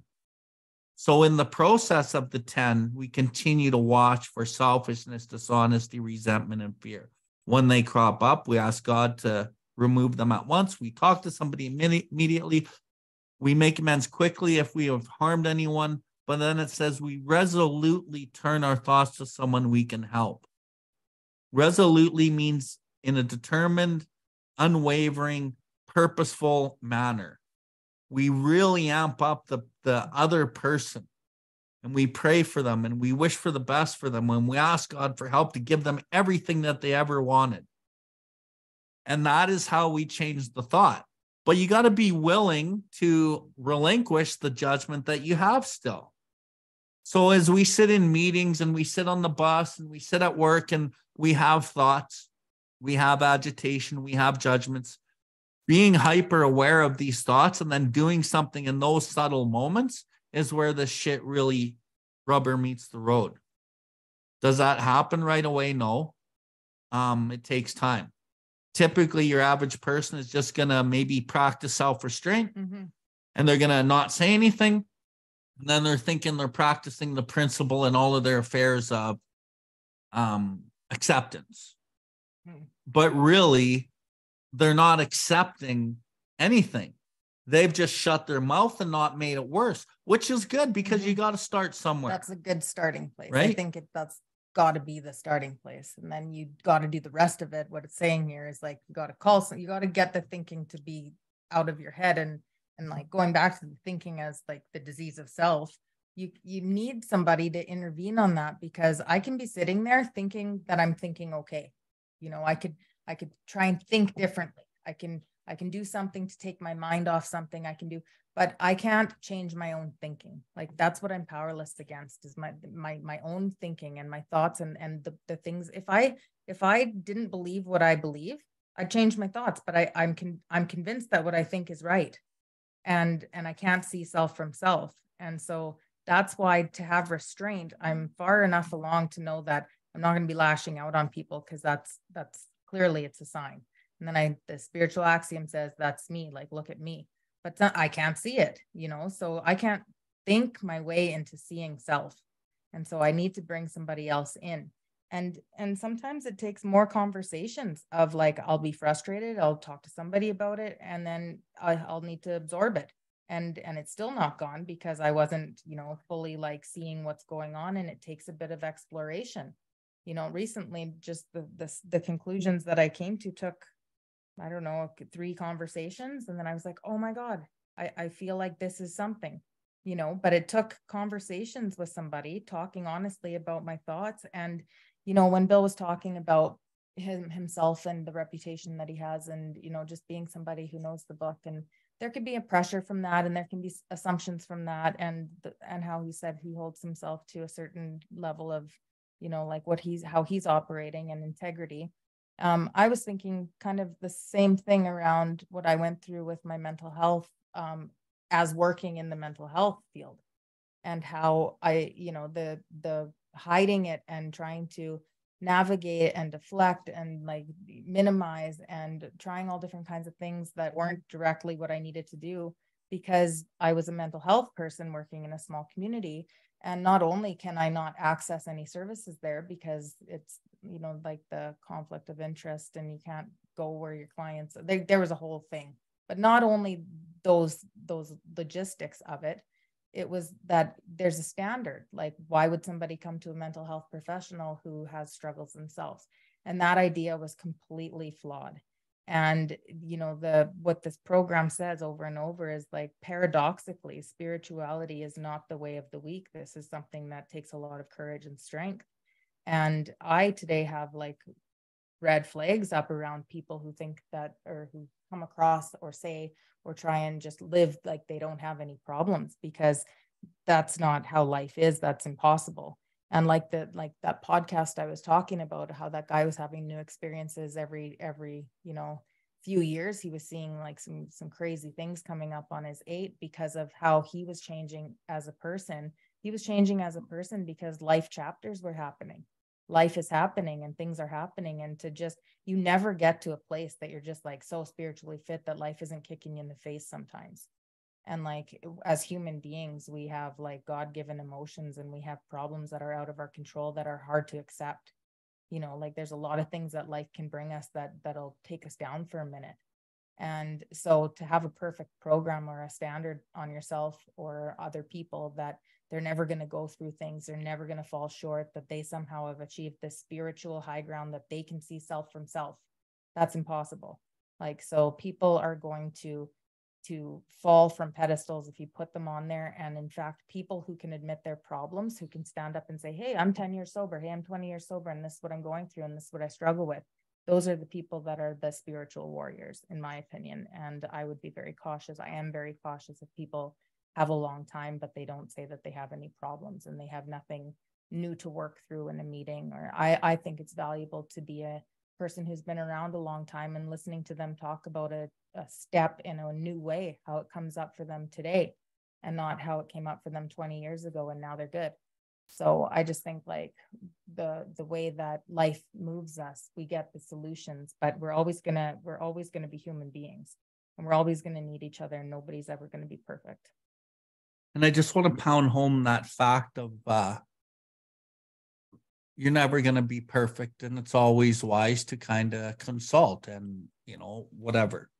So in the process of the 10, we continue to watch for selfishness, dishonesty, resentment, and fear. When they crop up, we ask God to remove them at once. We talk to somebody immediately. We make amends quickly if we have harmed anyone. But then it says we resolutely turn our thoughts to someone we can help. Resolutely means in a determined, unwavering, purposeful manner. We really amp up the other person, and we pray for them, and we wish for the best for them when we ask God for help to give them everything that they ever wanted. And that is how we change the thought. But you got to be willing to relinquish the judgment that you have still. So as we sit in meetings and we sit on the bus and we sit at work and we have thoughts, we have agitation, we have judgments, being hyper aware of these thoughts and then doing something in those subtle moments is where the shit really rubber meets the road. Does that happen right away? No. It takes time. Typically, your average person is just going to maybe practice self-restraint, and they're going to not say anything. And then they're thinking they're practicing the principle in all of their affairs of acceptance. But really, they're not accepting anything. They've just shut their mouth and not made it worse, which is good because you got to start somewhere. That's a good starting place. Right? I think that's got to be the starting place. And then you got to do the rest of it. What it's saying here is like, you got to get the thinking to be out of your head, and like going back to the thinking as like the disease of self. You need somebody to intervene on that, because I can be sitting there thinking that I'm thinking, okay, I could try and think differently. I can do something to take my mind off something I can do, but I can't change my own thinking. Like that's what I'm powerless against, is my own thinking and my thoughts and the things. If I didn't believe what I believe, I'd change my thoughts, but I'm convinced that what I think is right. And I can't see self from self. And so that's why, to have restraint, I'm far enough along to know that I'm not going to be lashing out on people, because that's clearly it's a sign. And then the spiritual axiom says, that's me, like, look at me, but I can't see it, so I can't think my way into seeing self. And so I need to bring somebody else in. And sometimes it takes more conversations of like, I'll be frustrated, I'll talk to somebody about it, and then I'll need to absorb it. And it's still not gone because I wasn't, fully like seeing what's going on. And it takes a bit of exploration. Recently, just the conclusions that I came to took, I don't know, 3 conversations. And then I was like, oh my God, I feel like this is something, but it took conversations with somebody, talking honestly about my thoughts. And, when Bill was talking about himself and the reputation that he has, and, just being somebody who knows the book, and there could be a pressure from that, and there can be assumptions from that. And how he said he holds himself to a certain level of, like how he's operating and integrity. I was thinking kind of the same thing around what I went through with my mental health, as working in the mental health field, and how I, the hiding it and trying to navigate and deflect and like minimize and trying all different kinds of things that weren't directly what I needed to do, because I was a mental health person working in a small community. And not only can I not access any services there because it's, you know, like the conflict of interest and you can't go where your clients, there was a whole thing, but not only those logistics of it, it was that there's a standard. Like, why would somebody come to a mental health professional who has struggles themselves? And that idea was completely flawed. And, you know, what this program says over and over is like, paradoxically, spirituality is not the way of the weak. This is something that takes a lot of courage and strength. And I today have like red flags up around people who think that, or who come across or say or try and just live like they don't have any problems, because that's not how life is. That's impossible. And like that podcast I was talking about, how that guy was having new experiences every, you know, few years. He was seeing like some crazy things coming up on his 8 because of how he was changing as a person. He was changing as a person because life chapters were happening. Life is happening and things are happening. And to just, you never get to a place that you're just like so spiritually fit that life isn't kicking you in the face sometimes. And like, as human beings, we have like God-given emotions and we have problems that are out of our control that are hard to accept. You know, like there's a lot of things that life can bring us that'll take us down for a minute. And so to have a perfect program or a standard on yourself or other people that they're never going to go through things, they're never going to fall short, that they somehow have achieved this spiritual high ground that they can see self from self, that's impossible. Like, so people are going to fall from pedestals if you put them on there. And in fact, people who can admit their problems, who can stand up and say, hey, I'm 10 years sober. Hey, I'm 20 years sober. And this is what I'm going through. And this is what I struggle with. Those are the people that are the spiritual warriors, in my opinion. And I would be very cautious. I am very cautious if people have a long time, but they don't say that they have any problems and they have nothing new to work through in a meeting. Or I think it's valuable to be a person who's been around a long time and listening to them talk about a step in a new way, how it comes up for them today and not how it came up for them 20 years ago and now they're good. So I just think like the way that life moves us, we get the solutions, but we're always gonna be human beings and we're always gonna need each other and nobody's ever gonna be perfect. And I just want to pound home that fact of you're never going to be perfect, and it's always wise to kind of consult and, you know, whatever.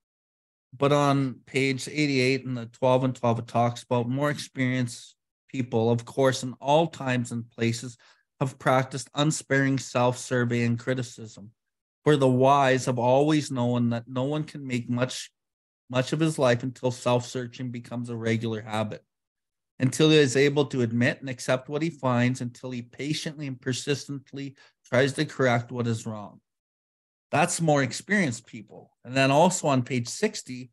But on page 88 in the 12 and 12, it talks about more experienced people, of course, in all times and places, have practiced unsparing self-survey and criticism. For the wise have always known that no one can make much of his life until self-searching becomes a regular habit, until he is able to admit and accept what he finds, until he patiently and persistently tries to correct what is wrong. That's more experienced people. And then also on page 60,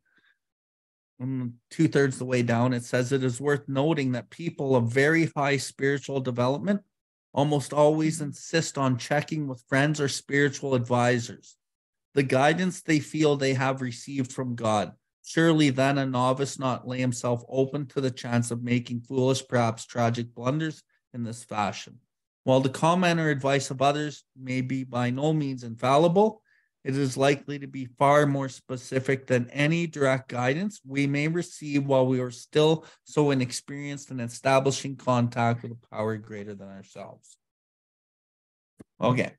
2/3 the way down, it says it is worth noting that people of very high spiritual development almost always insist on checking with friends or spiritual advisors the guidance they feel they have received from God. Surely then a novice not lay himself open to the chance of making foolish, perhaps tragic blunders in this fashion. While the comment or advice of others may be by no means infallible, it is likely to be far more specific than any direct guidance we may receive while we are still so inexperienced in establishing contact with a power greater than ourselves. Okay,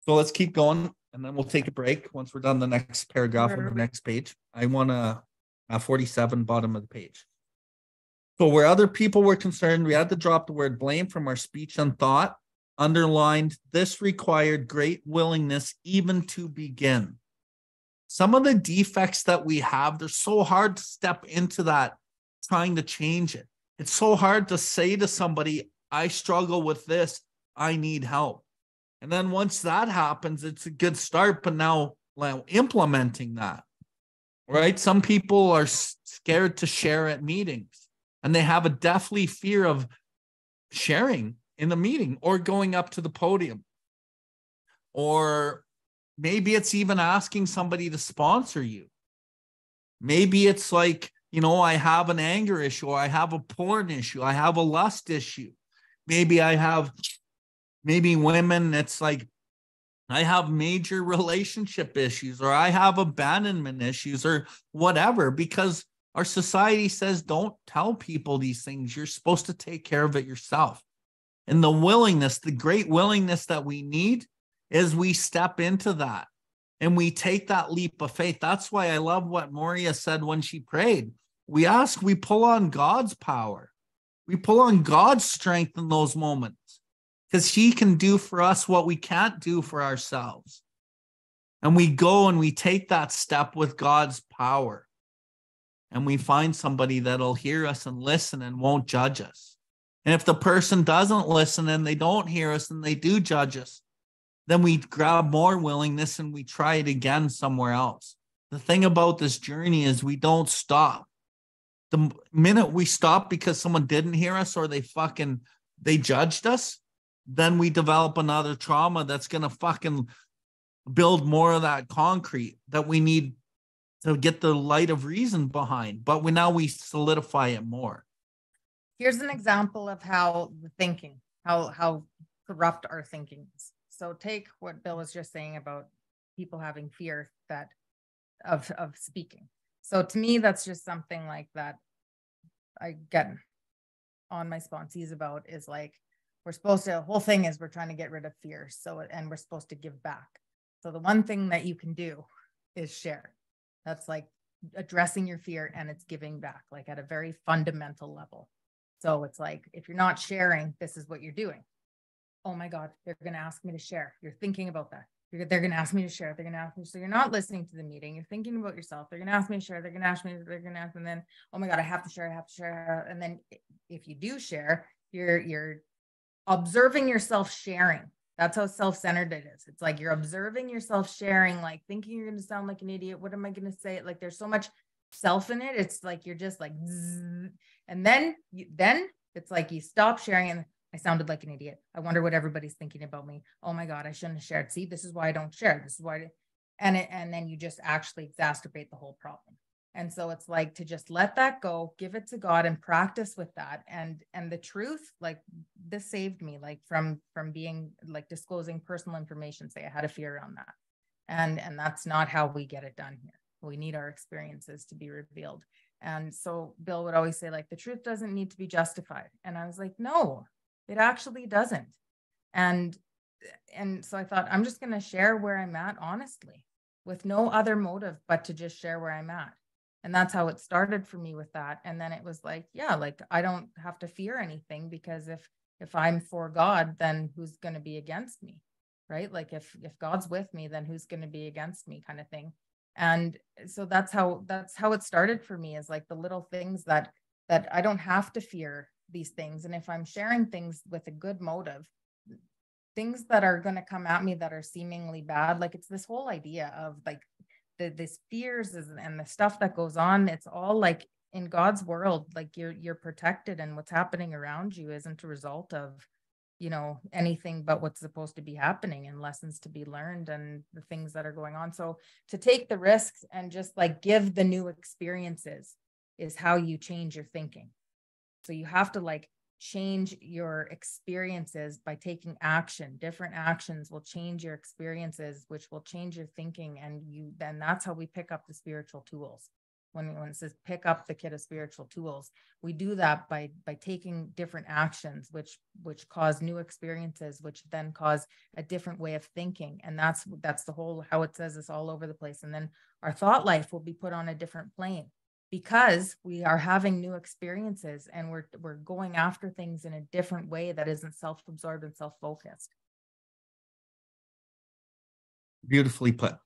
so let's keep going, and then we'll take a break once we're done the next paragraph on the next page. I want to 47, bottom of the page. So where other people were concerned, we had to drop the word blame from our speech and thought. Underlined, this required great willingness even to begin. Some of the defects that we have, they're so hard to step into that, trying to change it. It's so hard to say to somebody, I struggle with this, I need help. And then once that happens, it's a good start, but now implementing that, right? Some people are scared to share at meetings, and they have a deathly fear of sharing in the meeting or going up to the podium. Or maybe it's even asking somebody to sponsor you. Maybe it's like, you know, I have an anger issue, or I have a porn issue, I have a lust issue. Maybe I have Maybe women, it's like, I have major relationship issues, or I have abandonment issues, or whatever, because our society says don't tell people these things. You're supposed to take care of it yourself. And the willingness, the great willingness that we need is we step into that and we take that leap of faith. That's why I love what Moria said when she prayed. We pull on God's power. We pull on God's strength in those moments, because he can do for us what we can't do for ourselves. And we go and we take that step with God's power. And we find somebody that'll hear us and listen and won't judge us. And if the person doesn't listen and they don't hear us and they do judge us, then we grab more willingness and we try it again somewhere else. The thing about this journey is we don't stop. The minute we stop because someone didn't hear us or they judged us, then we develop another trauma that's going to fucking build more of that concrete that we need to get the light of reason behind. But we solidify it more. Here's an example of how the thinking, how corrupt our thinking is. So take what Bill was just saying about people having fear of speaking. So to me, that's just something like that I get on my sponsees about, is like, the whole thing is we're trying to get rid of fear. And we're supposed to give back. So the one thing that you can do is share. That's like addressing your fear, and it's giving back, like at a very fundamental level. So it's like, if you're not sharing, this is what you're doing. Oh my God, they're going to ask me to share. You're thinking about that. They're going to ask me to share. They're going to ask me. So you're not listening to the meeting. You're thinking about yourself. They're going to ask me to share. They're going to ask me. They're going to ask. And then, oh my God, I have to share. And then if you do share, you're observing yourself sharing. That's how self-centered it is. It's like you're observing yourself sharing, like thinking you're going to sound like an idiot. What am I going to say? Like there's so much self in it. It's like you're just like, zzz. And then it's like you stop sharing and I sounded like an idiot. I wonder what everybody's thinking about me. Oh my God, I shouldn't have shared. See, this is why I don't share. This is why. And then you just actually exacerbate the whole problem. And so it's like to just let that go, give it to God, and practice with that. And the truth, like this saved me, like from being like disclosing personal information. Say I had a fear around that. And that's not how we get it done here. We need our experiences to be revealed. And so Bill would always say, like, the truth doesn't need to be justified. And I was like, no, it actually doesn't. And so I thought, I'm just going to share where I'm at, honestly, with no other motive but to just share where I'm at. And that's how it started for me with that. And then it was like, yeah, like I don't have to fear anything, because if I'm for God, then who's going to be against me? Right? Like if God's with me, then who's going to be against me, kind of thing. And so that's how it started for me, is like the little things that I don't have to fear these things. And if I'm sharing things with a good motive, things that are going to come at me that are seemingly bad, like it's this whole idea of like this fears and the stuff that goes on, it's all like in God's world, like you're protected, and what's happening around you isn't a result of, anything but what's supposed to be happening, and lessons to be learned, and the things that are going on. So to take the risks and just like give the new experiences is how you change your thinking. So you have to like change your experiences by taking action. Different actions will change your experiences, which will change your thinking. And then that's how we pick up the spiritual tools. When it says pick up the kit of spiritual tools, we do that by taking different actions, which cause new experiences, which then cause a different way of thinking. And that's the whole, how it says this all over the place. And then our thought life will be put on a different plane, because we are having new experiences, and we're going after things in a different way that isn't self-absorbed and self-focused. Beautifully put.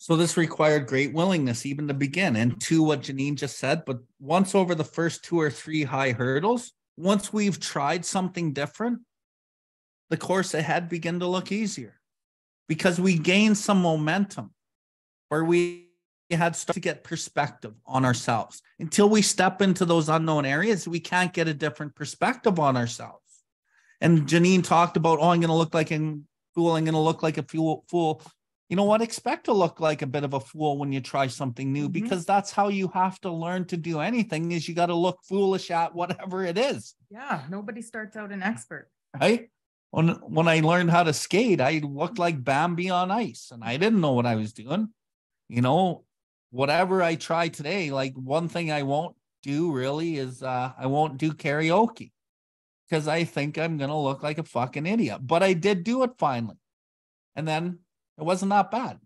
So this required great willingness even to begin. And to what Janine just said, but once over the first 2 or 3 high hurdles, once we've tried something different, the course ahead begin to look easier, because we gain some momentum where we had to get perspective on ourselves. Until we step into those unknown areas, we can't get a different perspective on ourselves. And Janine talked about, I'm going to look like a fool. I'm going to look like a fool. You know what? Expect to look like a bit of a fool when you try something new, because that's how you have to learn to do anything, is you got to look foolish at whatever it is. Yeah. Nobody starts out an expert. Right? When I learned how to skate, I looked like Bambi on ice, and I didn't know what I was doing. You know, whatever I try today, like one thing I won't do really is I won't do karaoke because I think I'm going to look like a fucking idiot. But I did do it finally. And then it wasn't that bad.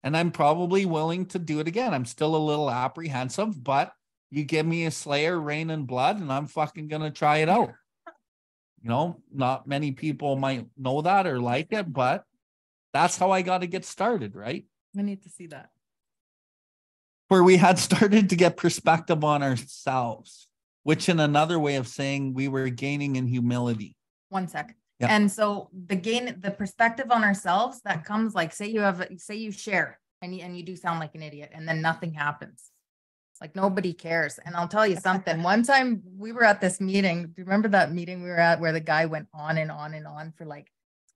And I'm probably willing to do it again. I'm still a little apprehensive, but you give me a Slayer, Rain and Blood, and I'm fucking going to try it out. You know, not many people might know that or like it, but that's how I got to get started, right? I need to see that. Where we had started to get perspective on ourselves, which in another way of saying we were gaining in humility. 1 sec. Yep. And so the perspective on ourselves that comes like, say you share and you do sound like an idiot and then nothing happens. Like nobody cares. And I'll tell you something. One time we were at this meeting. Do you remember that meeting we were at where the guy went on and on and on for like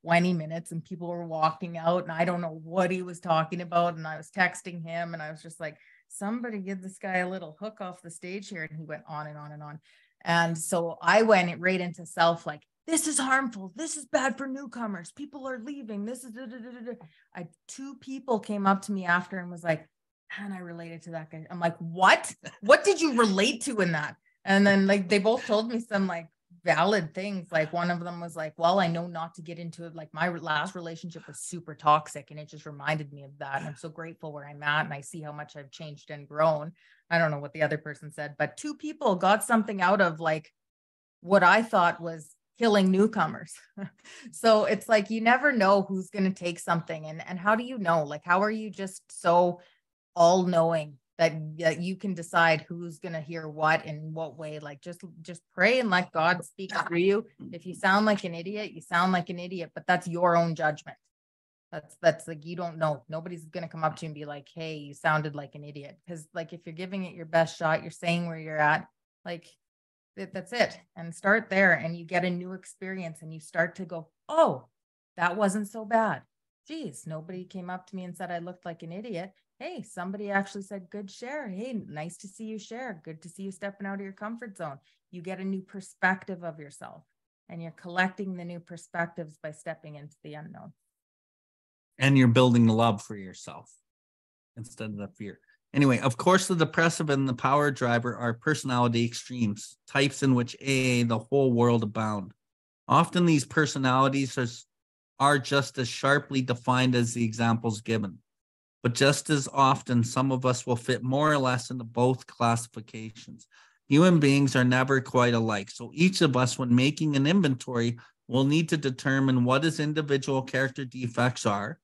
20 minutes and people were walking out and I don't know what he was talking about. And I was texting him and I was just like, somebody give this guy a little hook off the stage here. And he went on and on and on. And so I went right into self, like, this is harmful. This is bad for newcomers. People are leaving. This is, two people came up to me after and was like, and I related to that guy. I'm like, what did you relate to in that? And then like, they both told me some like valid things. Like one of them was like, well, I know not to get into it. Like my last relationship was super toxic and it just reminded me of that. And I'm so grateful where I'm at. And I see how much I've changed and grown. I don't know what the other person said, but two people got something out of like what I thought was killing newcomers. So it's like, you never know who's going to take something. And how do you know, like, how are you just so all knowing that you can decide who's going to hear what and in what way? Like just pray and let God speak through you. If you sound like an idiot, you sound like an idiot, but that's your own judgment. That's like, you don't know. Nobody's going to come up to you and be like, hey, you sounded like an idiot. Because like, if you're giving it your best shot, you're saying where you're at, like that's it. And start there and you get a new experience and you start to go, oh, that wasn't so bad. Geez, nobody came up to me and said I looked like an idiot. Hey, somebody actually said, good share. Hey, nice to see you share. Good to see you stepping out of your comfort zone. You get a new perspective of yourself and you're collecting the new perspectives by stepping into the unknown. And you're building the love for yourself instead of the fear. Anyway, of course, the depressive and the power driver are personality extremes, types in which the whole world abound. Often these personalities are just as sharply defined as the examples given. But just as often, some of us will fit more or less into both classifications. Human beings are never quite alike. So each of us, when making an inventory, will need to determine what his individual character defects are.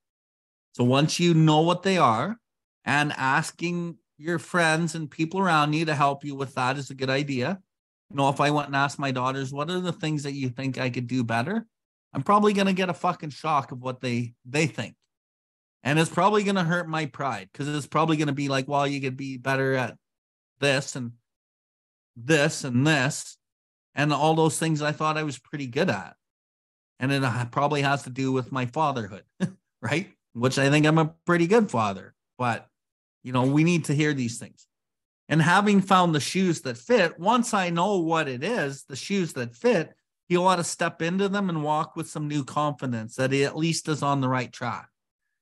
So once you know what they are, and asking your friends and people around you to help you with that is a good idea. You know, if I went and asked my daughters, what are the things that you think I could do better? I'm probably going to get a fucking shock of what they think. And it's probably going to hurt my pride because it's probably going to be like, well, you could be better at this and this and this and all those things I thought I was pretty good at. And it probably has to do with my fatherhood, right? Which I think I'm a pretty good father. But, you know, we need to hear these things. And having found the shoes that fit, once I know what it is, the shoes that fit, you want to step into them and walk with some new confidence that he at least is on the right track.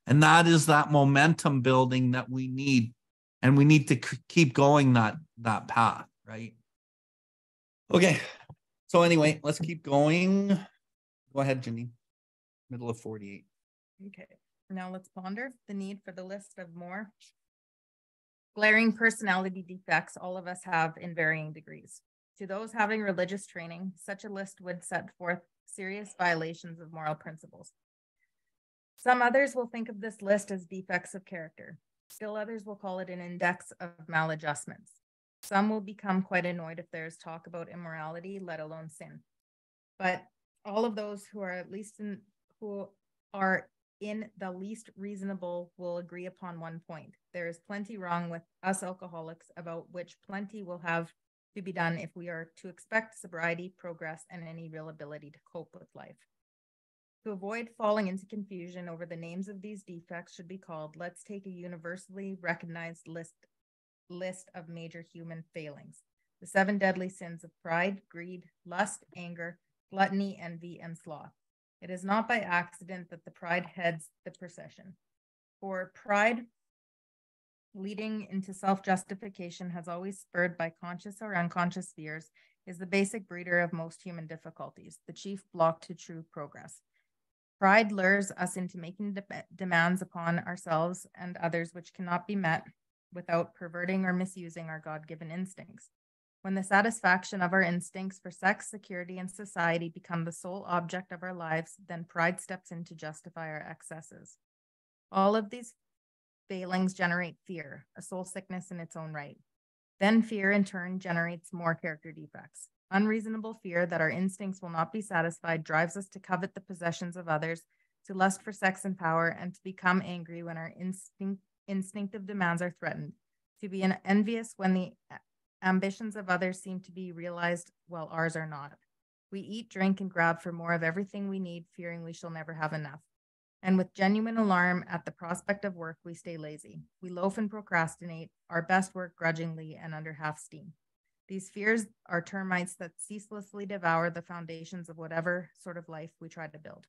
And that is that momentum building that we need. And we need to keep going that path, right? Okay. So anyway, let's keep going. Go ahead, Janine. Middle of 48. Okay. Now let's ponder the need for the list of more glaring personality defects all of us have in varying degrees. To those having religious training, such a list would set forth serious violations of moral principles. Some others will think of this list as defects of character. Still others will call it an index of maladjustments. Some will become quite annoyed if there's talk about immorality, let alone sin. But all of those who are in the least reasonable will agree upon one point. There is plenty wrong with us alcoholics, about which plenty will have to be done if we are to expect sobriety, progress, and any real ability to cope with life. To avoid falling into confusion over the names of these defects should be called, let's take a universally recognized list of major human failings. The 7 deadly sins of pride, greed, lust, anger, gluttony, envy, and sloth. It is not by accident that the pride heads the procession. For pride, leading into self-justification, has always spurred by conscious or unconscious fears, is the basic breeder of most human difficulties, the chief block to true progress. Pride lures us into making demands upon ourselves and others which cannot be met without perverting or misusing our God-given instincts. When the satisfaction of our instincts for sex, security, and society become the sole object of our lives, then pride steps in to justify our excesses. All of these failings generate fear, a soul sickness in its own right. Then fear in turn generates more character defects. Unreasonable fear that our instincts will not be satisfied drives us to covet the possessions of others, to lust for sex and power, and to become angry when our instinctive demands are threatened, to be envious when the ambitions of others seem to be realized while ours are not. We eat, drink, and grab for more of everything we need, fearing we shall never have enough. And with genuine alarm at the prospect of work, we stay lazy. We loaf and procrastinate our best work grudgingly and under half steam. These fears are termites that ceaselessly devour the foundations of whatever sort of life we try to build.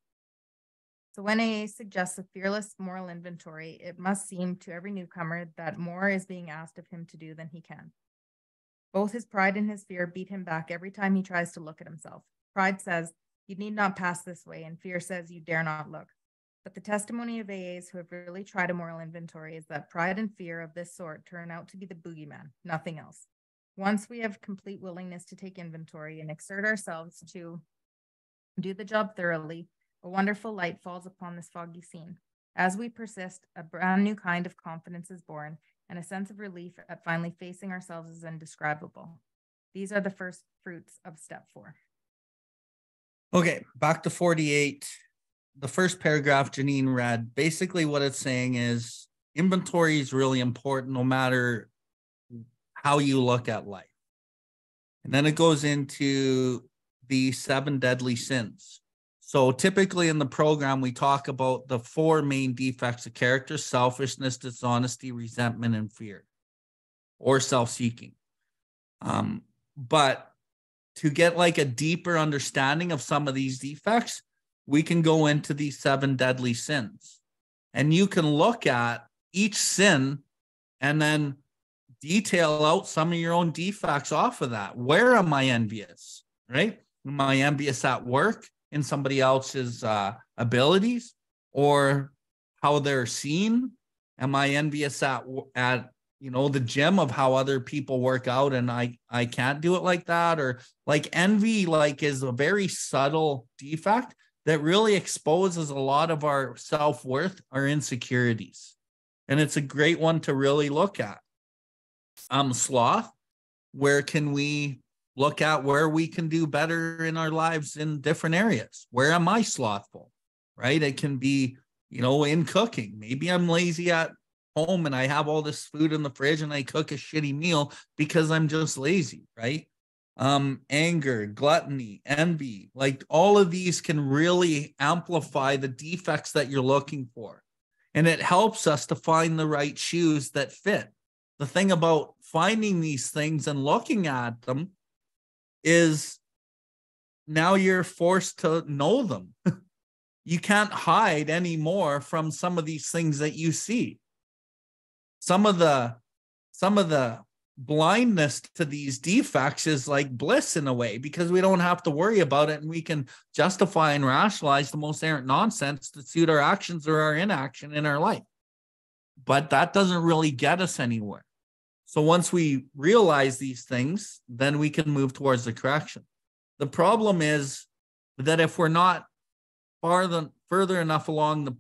So when AA suggests a fearless moral inventory, it must seem to every newcomer that more is being asked of him to do than he can. Both his pride and his fear beat him back every time he tries to look at himself. Pride says, "You need not pass this way," and fear says, "You dare not look." But the testimony of AAs who have really tried a moral inventory is that pride and fear of this sort turn out to be the boogeyman, nothing else. Once we have complete willingness to take inventory and exert ourselves to do the job thoroughly, a wonderful light falls upon this foggy scene. As we persist, a brand new kind of confidence is born, and a sense of relief at finally facing ourselves is indescribable. These are the first fruits of step 4. Okay, back to 48. The first paragraph Janine read, basically what it's saying is inventory is really important no matter how you look at life. And then it goes into the 7 deadly sins. So typically in the program, we talk about the 4 main defects of character: selfishness, dishonesty, resentment, and fear, or self-seeking. But to get like a deeper understanding of some of these defects, we can go into these 7 deadly sins. And you can look at each sin and then detail out some of your own defects off of that. Where am I envious, right? Am I envious at work in somebody else's abilities or how they're seen? Am I envious at the gym of how other people work out and I can't do it like that? Or like envy is a very subtle defect that really exposes a lot of our self-worth, our insecurities. And it's a great one to really look at. Sloth, where can we look at where we can do better in our lives in different areas? Where am I slothful, right? It can be, in cooking. Maybe I'm lazy at home and I have all this food in the fridge and I cook a shitty meal because I'm just lazy, right? Anger, gluttony, envy, all of these can really amplify the defects that you're looking for. And it helps us to find the right shoes that fit. The thing about finding these things and looking at them is now you're forced to know them. You can't hide anymore from some of these things that you see. Some of the blindness to these defects is like bliss in a way, because we don't have to worry about it and we can justify and rationalize the most errant nonsense to suit our actions or our inaction in our life. But that doesn't really get us anywhere. So once we realize these things, then we can move towards the correction. The problem is that if we're not further enough along the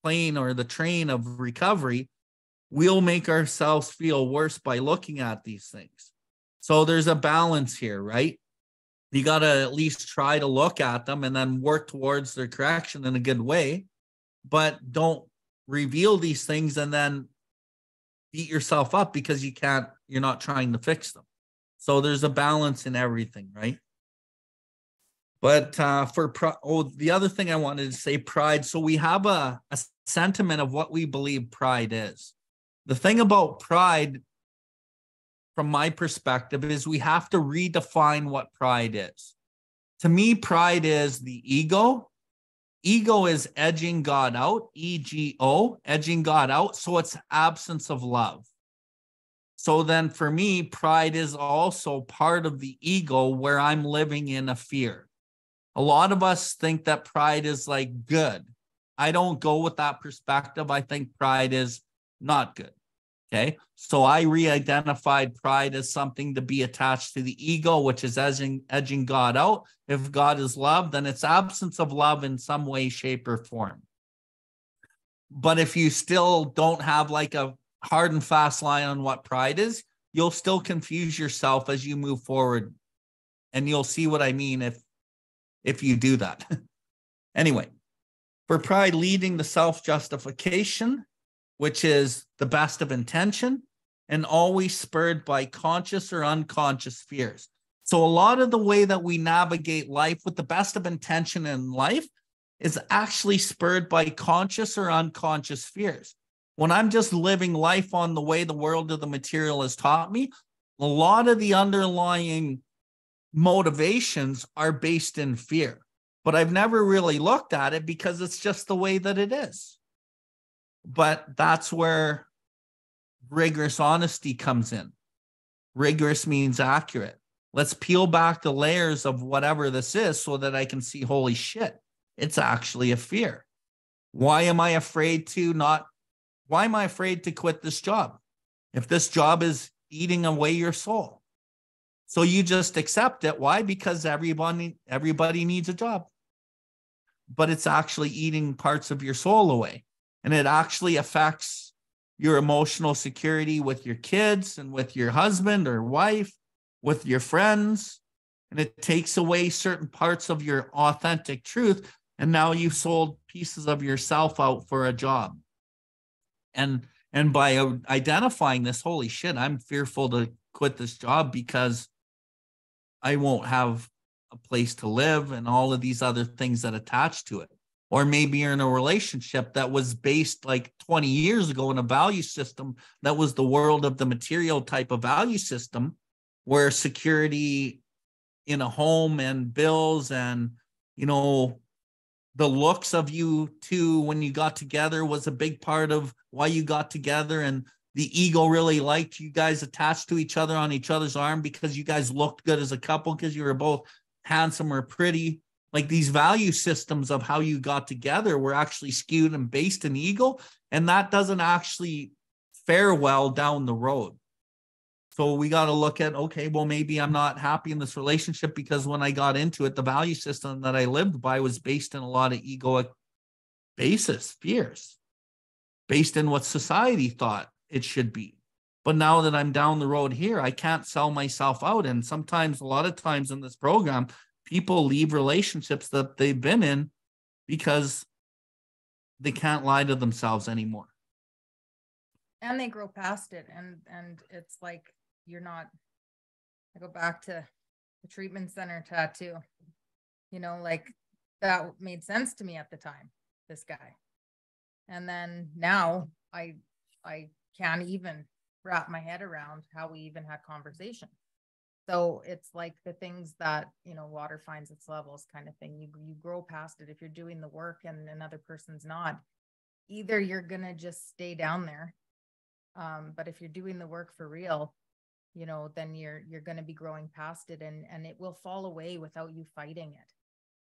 plane or the train of recovery, we'll make ourselves feel worse by looking at these things. So there's a balance here, right? You got to at least try to look at them and then work towards their correction in a good way, but don't reveal these things and then beat yourself up because you're not trying to fix them. So there's a balance in everything, right? But the other thing I wanted to say, pride. So we have a sentiment of what we believe pride is. The thing about pride, from my perspective, is we have to redefine what pride is. To me, pride is the ego Ego is edging God out, EGO, edging God out. So it's absence of love. So then for me, pride is also part of the ego where I'm living in a fear. A lot of us think that pride is like good. I don't go with that perspective. I think pride is not good. Okay. So I re-identified pride as something to be attached to the ego, which is edging God out. If God is love, then it's absence of love in some way, shape, or form. But if you still don't have like a hard and fast line on what pride is, you'll still confuse yourself as you move forward. And you'll see what I mean if you do that. Anyway, for pride leading to self-justification, which is the best of intention and always spurred by conscious or unconscious fears. So a lot of the way that we navigate life with the best of intention in life is actually spurred by conscious or unconscious fears. When I'm just living life on the way the world of the material has taught me, a lot of the underlying motivations are based in fear. But I've never really looked at it because it's just the way that it is. But that's where rigorous honesty comes in. Rigorous means accurate. Let's peel back the layers of whatever this is so that I can see, holy shit, it's actually a fear. Why am I afraid to quit this job? If this job is eating away your soul. So you just accept it. Why? Because everybody needs a job. But it's actually eating parts of your soul away. And it actually affects your emotional security with your kids and with your husband or wife, with your friends. And it takes away certain parts of your authentic truth. And now you've sold pieces of yourself out for a job. And by identifying this, holy shit, I'm fearful to quit this job because I won't have a place to live and all of these other things that attach to it. Or maybe you're in a relationship that was based like 20 years ago in a value system that was the world of the material type of value system, where security in a home and bills and, the looks of you two when you got together was a big part of why you got together. And the ego really liked you guys attached to each other on each other's arm because you guys looked good as a couple because you were both handsome or pretty. Like these value systems of how you got together were actually skewed and based in ego. And that doesn't actually fare well down the road. So we got to look at, okay, well, maybe I'm not happy in this relationship because when I got into it, the value system that I lived by was based in a lot of egoic basis, fears, based in what society thought it should be. But now that I'm down the road here, I can't sell myself out. And sometimes, a lot of times in this program, people leave relationships that they've been in because they can't lie to themselves anymore. And they grow past it. And it's like, I go back to the treatment center tattoo, like that made sense to me at the time, this guy. And then now I can't even wrap my head around how we even had conversation. So it's like the things that, water finds its levels kind of thing. You grow past it. If you're doing the work and another person's not, either you're going to just stay down there. But if you're doing the work for real, then you're going to be growing past it and it will fall away without you fighting it.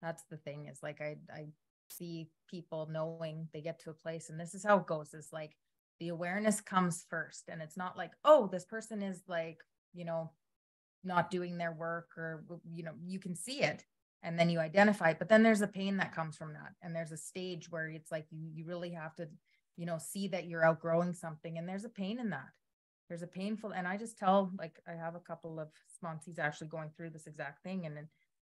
That's the thing, is like, I see people knowing they get to a place, and this is how it goes, is like the awareness comes first. And it's not like, oh, this person is like, not doing their work, or, you can see it and then you identify it, but then there's a pain that comes from that. And there's a stage where it's like, you really have to, see that you're outgrowing something. And there's a pain in that. There's a painful, and I just tell, like, I have a couple of sponsees actually going through this exact thing.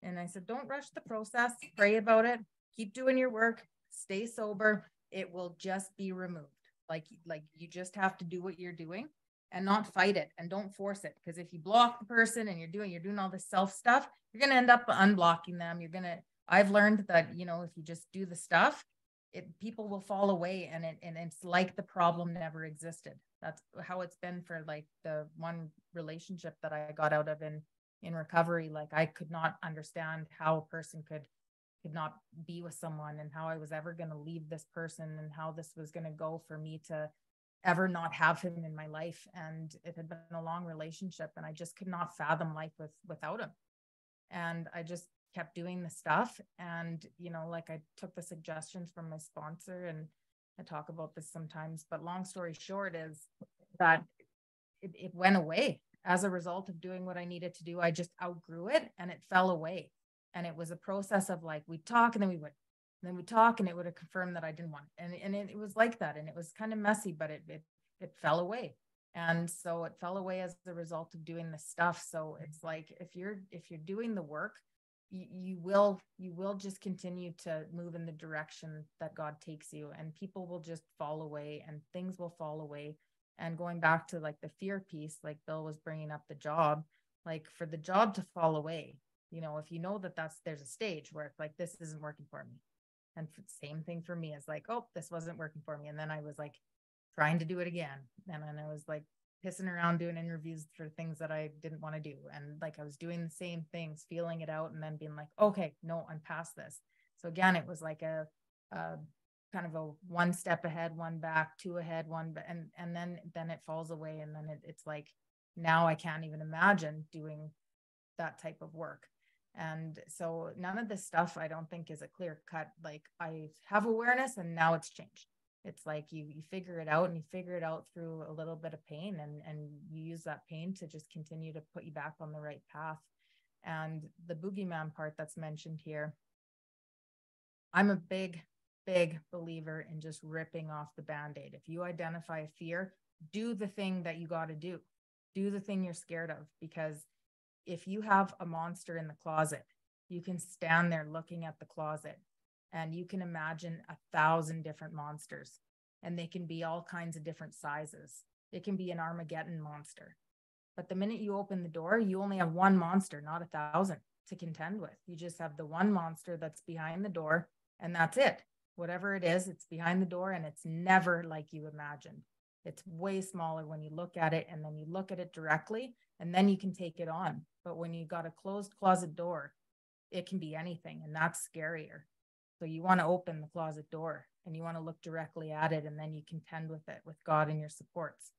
And I said, don't rush the process, pray about it, keep doing your work, stay sober. It will just be removed. Like you just have to do what you're doing and not fight it, and don't force it. Because if you block the person and you're doing all this self stuff, you're going to end up unblocking them. I've learned that, if you just do the stuff, people will fall away, and it's like the problem never existed. That's how it's been for like the one relationship that I got out of in recovery. Like, I could not understand how a person could could not be with someone, and how I was ever going to leave this person, and how this was going to go for me to ever not have him in my life. And it had been a long relationship, and I just could not fathom life without him. And I just kept doing the stuff. And, like, I took the suggestions from my sponsor, and I talk about this sometimes, but long story short is that it went away as a result of doing what I needed to do. I just outgrew it, and it fell away. And it was a process of, like, we'd talk, and then we'd talk, and it would have confirmed that I didn't want it. And it was like that. And it was kind of messy, but it fell away. And so it fell away as a result of doing this stuff. So it's like, if you're doing the work, you will just continue to move in the direction that God takes you, and people will just fall away, and things will fall away. And going back to, like, the fear piece, like Bill was bringing up the job, like, for the job to fall away, if you know that there's a stage where it's like, this isn't working for me. And same thing for me, is like, oh, this wasn't working for me. And then I was like trying to do it again. And then I was like pissing around doing interviews for things that I didn't want to do. And, like, I was doing the same things, feeling it out, and then being like, okay, no, I'm past this. So again, it was like a kind of a one step ahead, one back, two ahead, one, and then it falls away. And then it's like, now I can't even imagine doing that type of work. And so none of this stuff, I don't think, is a clear cut, like, I have awareness and now it's changed. It's like you figure it out, and you figure it out through a little bit of pain, and you use that pain to just continue to put you back on the right path. And the boogeyman part that's mentioned here, I'm a big believer in just ripping off the Band-Aid. If you identify a fear, do the thing that you got to do the thing you're scared of. Because if you have a monster in the closet, you can stand there looking at the closet, and you can imagine 1,000 different monsters, and they can be all kinds of different sizes. It can be an Armageddon monster. But the minute you open the door, you only have one monster, not 1,000 to contend with. You just have the one monster that's behind the door, and that's it. Whatever it is, it's behind the door, and it's never like you imagined. It's way smaller when you look at it, and then you look at it directly, and then you can take it on. But when you got a closed closet door, it can be anything, and that's scarier. So you want to open the closet door, and you want to look directly at it, and then you contend with it with God and your supports.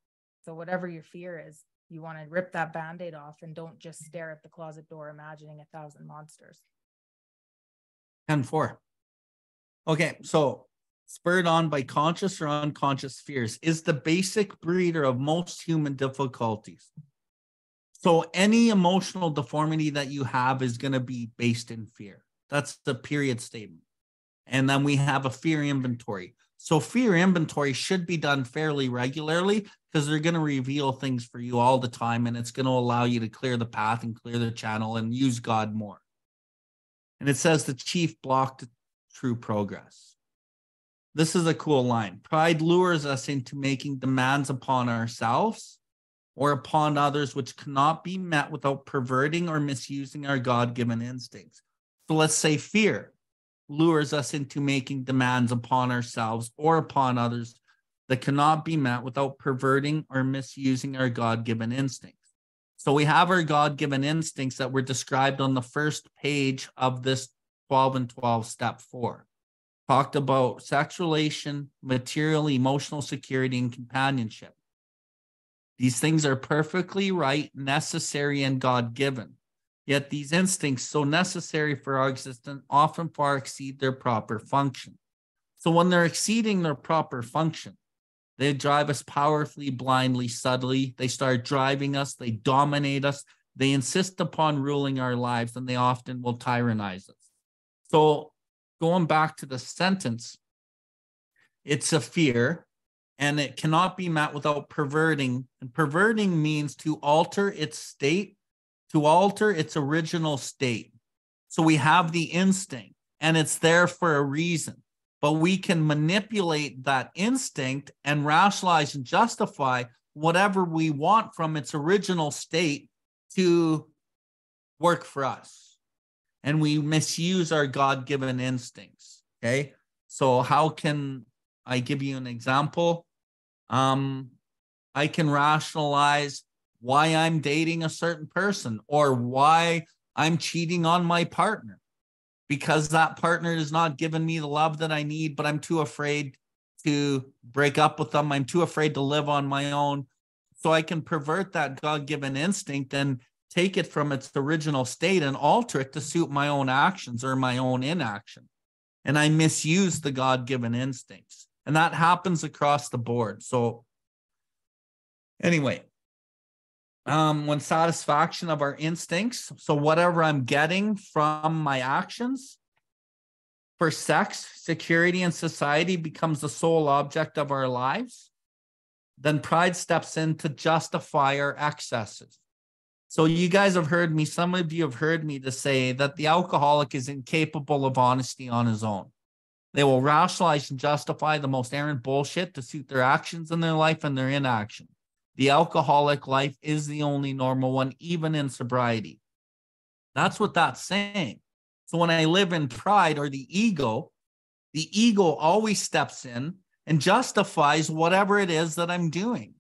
So whatever your fear is, you want to rip that Band-Aid off, and don't just stare at the closet door imagining 1,000 monsters. 10-4. Okay, so spurred on by conscious or unconscious fears is the basic breeder of most human difficulties. So any emotional deformity that you have is going to be based in fear. That's the period statement. And then we have a fear inventory. So fear inventory should be done fairly regularly, because they're going to reveal things for you all the time, and it's going to allow you to clear the path and clear the channel and use God more. And it says the chief block to true progress. This is a cool line. Pride lures us into making demands upon ourselves or upon others which cannot be met without perverting or misusing our God-given instincts. So let's say fear lures us into making demands upon ourselves or upon others that cannot be met without perverting or misusing our God-given instincts. So we have our God-given instincts that were described on the first page of this 12 and 12 step 4. Talked about sexual relation, material, emotional security, and companionship. These things are perfectly right, necessary, and God-given. Yet these instincts, so necessary for our existence, often far exceed their proper function. So when they're exceeding their proper function, they drive us powerfully, blindly, subtly. They start driving us. They dominate us. They insist upon ruling our lives, and they often will tyrannize us. So going back to the sentence, it's a fear, and it cannot be met without perverting. And perverting means to alter its state, to alter its original state. So we have the instinct, and it's there for a reason. But we can manipulate that instinct and rationalize and justify whatever we want from its original state to work for us. And we misuse our God-given instincts, okay? So how can I give you an example? I can rationalize why I'm dating a certain person or why I'm cheating on my partner, because that partner is not giving me the love that I need, but I'm too afraid to break up with them. I'm too afraid to live on my own. So I can pervert that God-given instinct and take it from its original state and alter it to suit my own actions or my own inaction. And I misuse the God-given instincts. And that happens across the board. So anyway, when satisfaction of our instincts, so whatever I'm getting from my actions for sex, security, and society becomes the sole object of our lives, then pride steps in to justify our excesses. So you guys have heard me, some of you have heard me to say that the alcoholic is incapable of honesty on his own. They will rationalize and justify the most errant bullshit to suit their actions in their life and their inaction. The alcoholic life is the only normal one, even in sobriety. That's what that's saying. So when I live in pride or the ego always steps in and justifies whatever it is that I'm doing.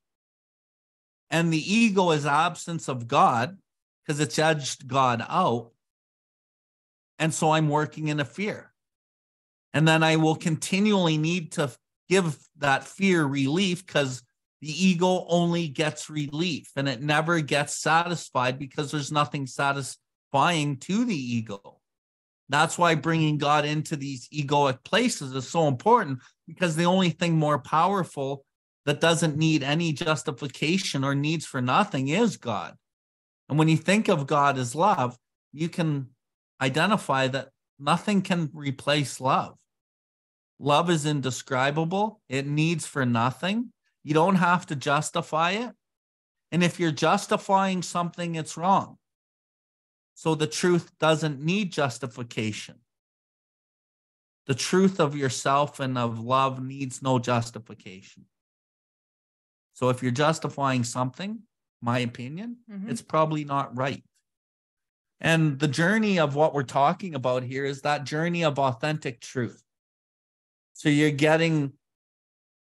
And the ego is absence of God because it's edged God out. And so I'm working in a fear. And then I will continually need to give that fear relief because the ego only gets relief and it never gets satisfied because there's nothing satisfying to the ego. That's why bringing God into these egoic places is so important, because the only thing more powerful that doesn't need any justification or needs for nothing is God. And when you think of God as love, you can identify that nothing can replace love. Love is indescribable. It needs for nothing. You don't have to justify it. And if you're justifying something, it's wrong. So the truth doesn't need justification. The truth of yourself and of love needs no justification. So if you're justifying something, my opinion, it's probably not right. And the journey of what we're talking about here is that journey of authentic truth. So you're getting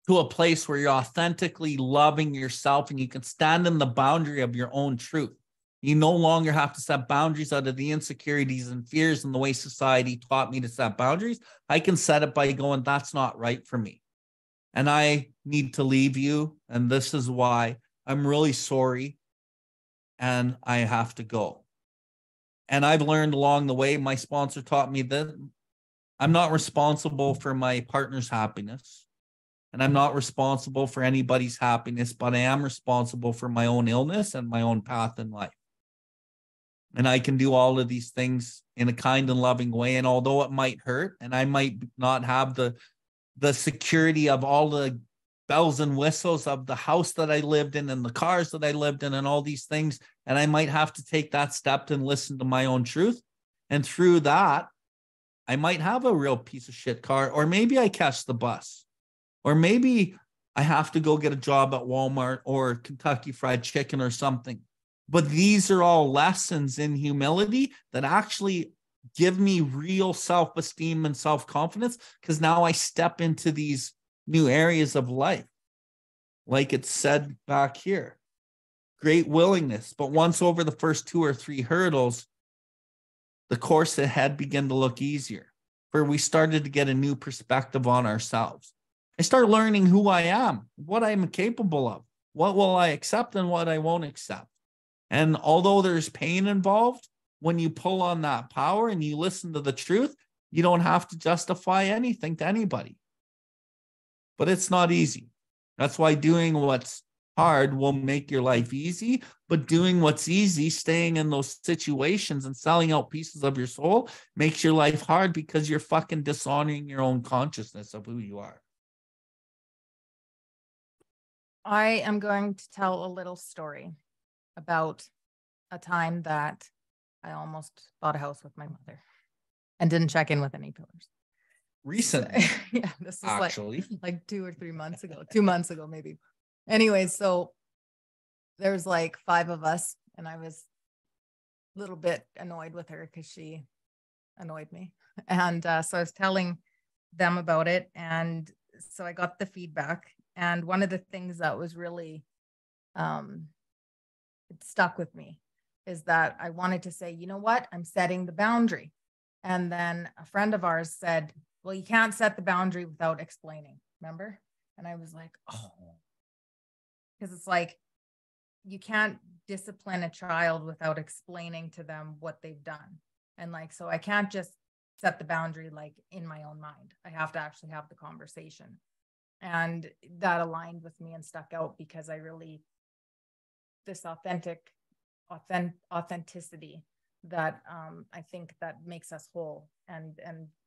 to a place where you're authentically loving yourself and you can stand in the boundary of your own truth. You no longer have to set boundaries out of the insecurities and fears and the way society taught me to set boundaries. I can set it by going, that's not right for me. And I need to leave you. And this is why I'm really sorry. And I have to go. And I've learned along the way, my sponsor taught me that I'm not responsible for my partner's happiness. And I'm not responsible for anybody's happiness, but I am responsible for my own illness and my own path in life. And I can do all of these things in a kind and loving way. And although it might hurt, and I might not have the security of all the bells and whistles of the house that I lived in and the cars that I lived in and all these things, and I might have to take that step and listen to my own truth. And through that, I might have a real piece of shit car, or maybe I catch the bus, or maybe I have to go get a job at Walmart or Kentucky Fried Chicken or something. But these are all lessons in humility that actually give me real self-esteem and self-confidence, because now I step into these new areas of life. Like it said back here, great willingness. But once over the first 2 or 3 hurdles, the course ahead began to look easier, for we started to get a new perspective on ourselves. I start learning who I am, what I'm capable of, what will I accept and what I won't accept. And although there's pain involved, when you pull on that power and you listen to the truth, you don't have to justify anything to anybody. But it's not easy. That's why doing what's hard will make your life easy. But doing what's easy, staying in those situations and selling out pieces of your soul, makes your life hard, because you're fucking dishonoring your own consciousness of who you are. I am going to tell a little story about a time that I almost bought a house with my mother and didn't check in with any pillars. Recently. Yeah, this was actually like 2 or 3 months ago, 2 months ago, maybe. Anyways, so there's like 5 of us, and I was a little bit annoyed with her because she annoyed me. And so I was telling them about it. And so I got the feedback. And one of the things that was really, it stuck with me, is that I wanted to say, you know what? I'm setting the boundary. And then a friend of ours said, well, you can't set the boundary without explaining. Remember? And I was like, oh, because it's like, you can't discipline a child without explaining to them what they've done. And like, so I can't just set the boundary like in my own mind. I have to actually have the conversation. And that aligned with me and stuck out because I really, this authenticity that I think that makes us whole, and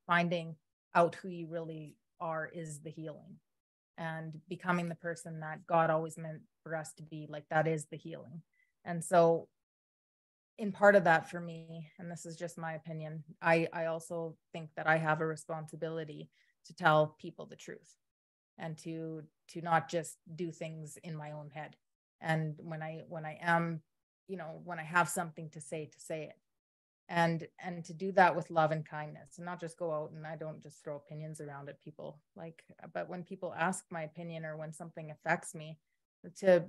finding out who you really are is the healing, and becoming the person that God always meant for us to be, like that is the healing. And so in part of that for me, and this is just my opinion, I also think that I have a responsibility to tell people the truth, and to not just do things in my own head. And when I am, when I have something to say it, and to do that with love and kindness, and not just go out, and I don't just throw opinions around at people, like, but when people ask my opinion or when something affects me, to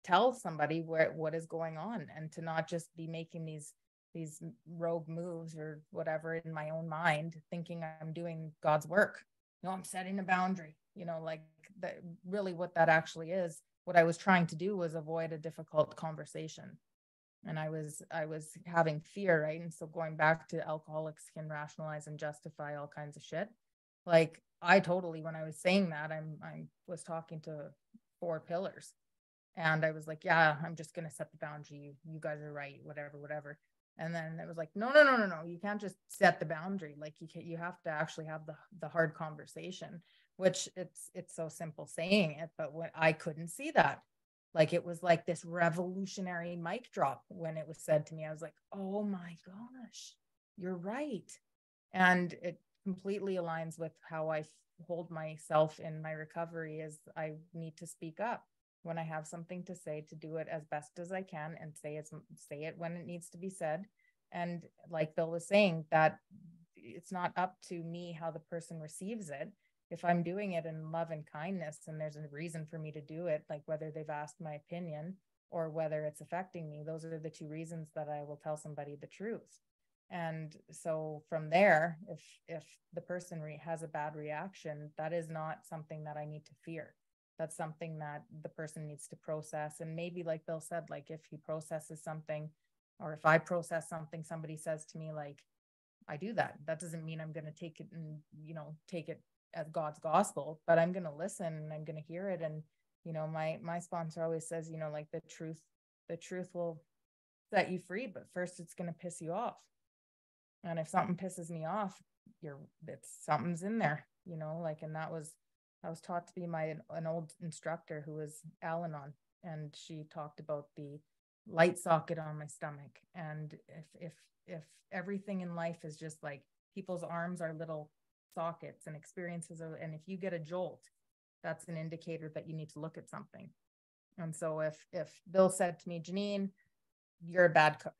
tell somebody what is going on, and to not just be making these rogue moves or whatever in my own mind, thinking I'm doing God's work. No, I'm setting a boundary, like that. Really what that actually is, what I was trying to do was avoid a difficult conversation. And I was having fear, right? And so going back to alcoholics can rationalize and justify all kinds of shit. Like I totally, when I was saying that, I was talking to 4 pillars, and I was like, yeah, I'm just going to set the boundary. You guys are right, whatever. And then it was like, no. You can't just set the boundary. Like you have to actually have the hard conversation, which it's so simple saying it, but when I couldn't see that, like, it was like this revolutionary mic drop when it was said to me. I was like, oh my gosh, you're right. And it completely aligns with how I hold myself in my recovery, is I need to speak up when I have something to say, to do it as best as I can, and say it when it needs to be said. And like Bill was saying, that it's not up to me how the person receives it. If I'm doing it in love and kindness, and there's a reason for me to do it, like whether they've asked my opinion or whether it's affecting me, those are the 2 reasons that I will tell somebody the truth. And so from there, if the person has a bad reaction, that is not something that I need to fear. That's something that the person needs to process. And maybe, like Bill said, like if he processes something, or if I process something, somebody says to me, like, I do that. That doesn't mean I'm going to take it and, take it as God's gospel, but I'm going to listen and I'm going to hear it. And, my sponsor always says, like the truth will set you free, but first it's going to piss you off. And if something pisses me off, something's in there, like, and I was taught to be an old instructor who was Al-Anon, and she talked about the light socket on my stomach. And if everything in life is just like, people's arms are little sockets, and experiences and if you get a jolt, that's an indicator that you need to look at something. And so if Bill said to me, Janine, you're a bad cook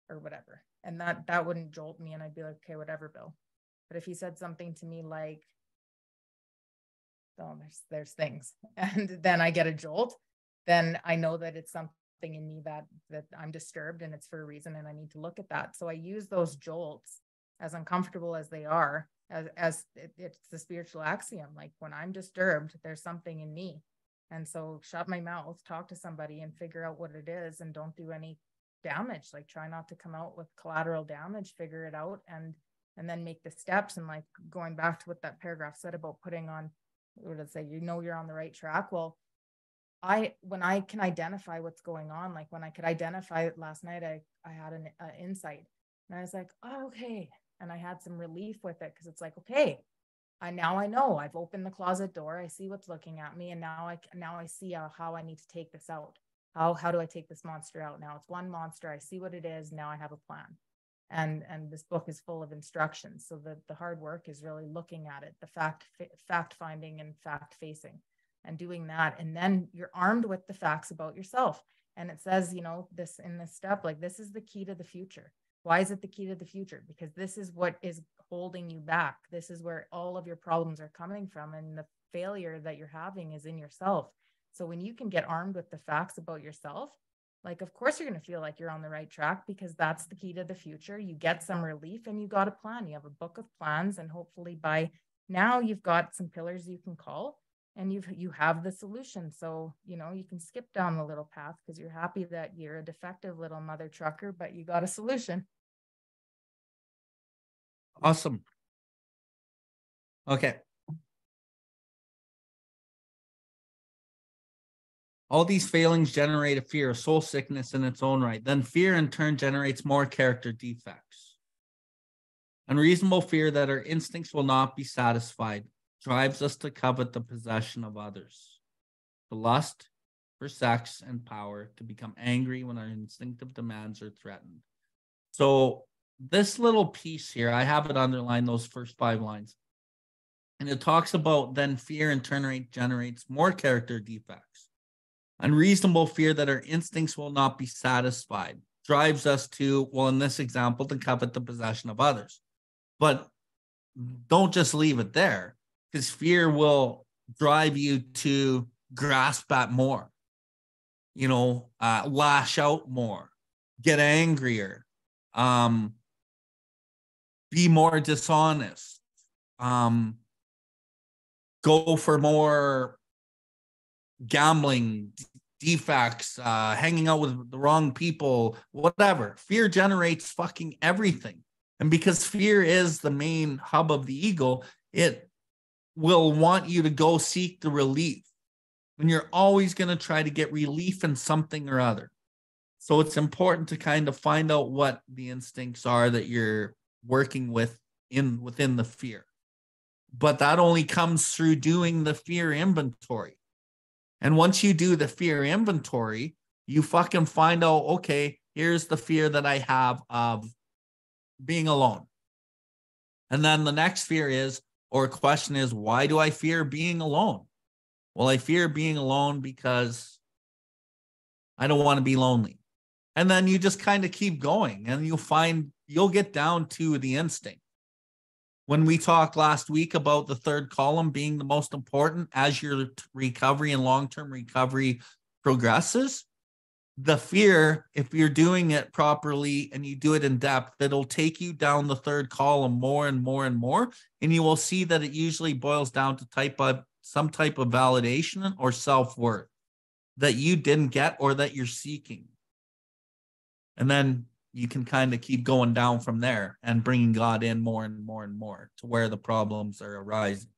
or whatever, and that wouldn't jolt me, and I'd be like, okay, whatever, Bill. But if he said something to me like, oh, there's things, and then I get a jolt, then I know that it's something in me that I'm disturbed, and it's for a reason, and I need to look at that. So I use those jolts, as uncomfortable as they are, as it's the spiritual axiom. Like, when I'm disturbed, there's something in me. And so shut my mouth, talk to somebody and figure out what it is, and don't do any damage. Like, try not to come out with collateral damage, figure it out, and then make the steps. And like, going back to what that paragraph said about putting on, what did it say? You're on the right track. Well, when I can identify what's going on, like when I could identify it last night, I had an insight, and I was like, oh, okay. And I had some relief with it, because it's like, okay, I know I've opened the closet door. I see what's looking at me. And now I see how I need to take this out. How do I take this monster out? Now it's one monster. I see what it is. Now I have a plan. And this book is full of instructions. So the hard work is really looking at it, the fact finding and fact facing, and doing that. And then you're armed with the facts about yourself. And it says, this in this step, like, this is the key to the future. Why is it the key to the future? Because this is what is holding you back. This is where all of your problems are coming from. And the failure that you're having is in yourself. So when you can get armed with the facts about yourself, Like, of course, you're going to feel like you're on the right track, because that's the key to the future. You get some relief and you got a plan. You have a book of plans, and hopefully by now you've got some pillars you can call, and you have the solution. So, you can skip down the little path because you're happy that you're a defective little mother trucker, but you got a solution. Awesome. Okay. All these failings generate a fear of soul sickness in its own right. Then fear in turn generates more character defects. Unreasonable fear that our instincts will not be satisfied drives us to covet the possession of others, to lust for sex and power, to become angry when our instinctive demands are threatened. So this little piece here, I have it underlined, those first 5 lines. And it talks about then fear in turn generates more character defects. Unreasonable fear that our instincts will not be satisfied drives us to, well, in this example, to covet the possession of others. But don't just leave it there, because fear will drive you to grasp at more, lash out more, get angrier, be more dishonest, go for more gambling, defects, hanging out with the wrong people, whatever. Fear generates fucking everything. And because fear is the main hub of the ego, it will want you to go seek the relief. And you're always going to try to get relief in something or other. So it's important to kind of find out what the instincts are that you're working with within the fear. But that only comes through doing the fear inventory. And once you do the fear inventory, you fucking find out, okay, here's the fear that I have of being alone. And then the next fear is, or question is, why do I fear being alone? Well, I fear being alone because I don't want to be lonely. And then you just kind of keep going, and you'll get down to the instinct. When we talked last week about the third column being the most important as your recovery and long-term recovery progresses, the fear, if you're doing it properly and you do it in depth, it'll take you down the third column more and more and more. And you will see that it usually boils down to some type of validation or self-worth that you didn't get or that you're seeking. And then you can kind of keep going down from there and bringing God in more and more and more to where the problems are arising.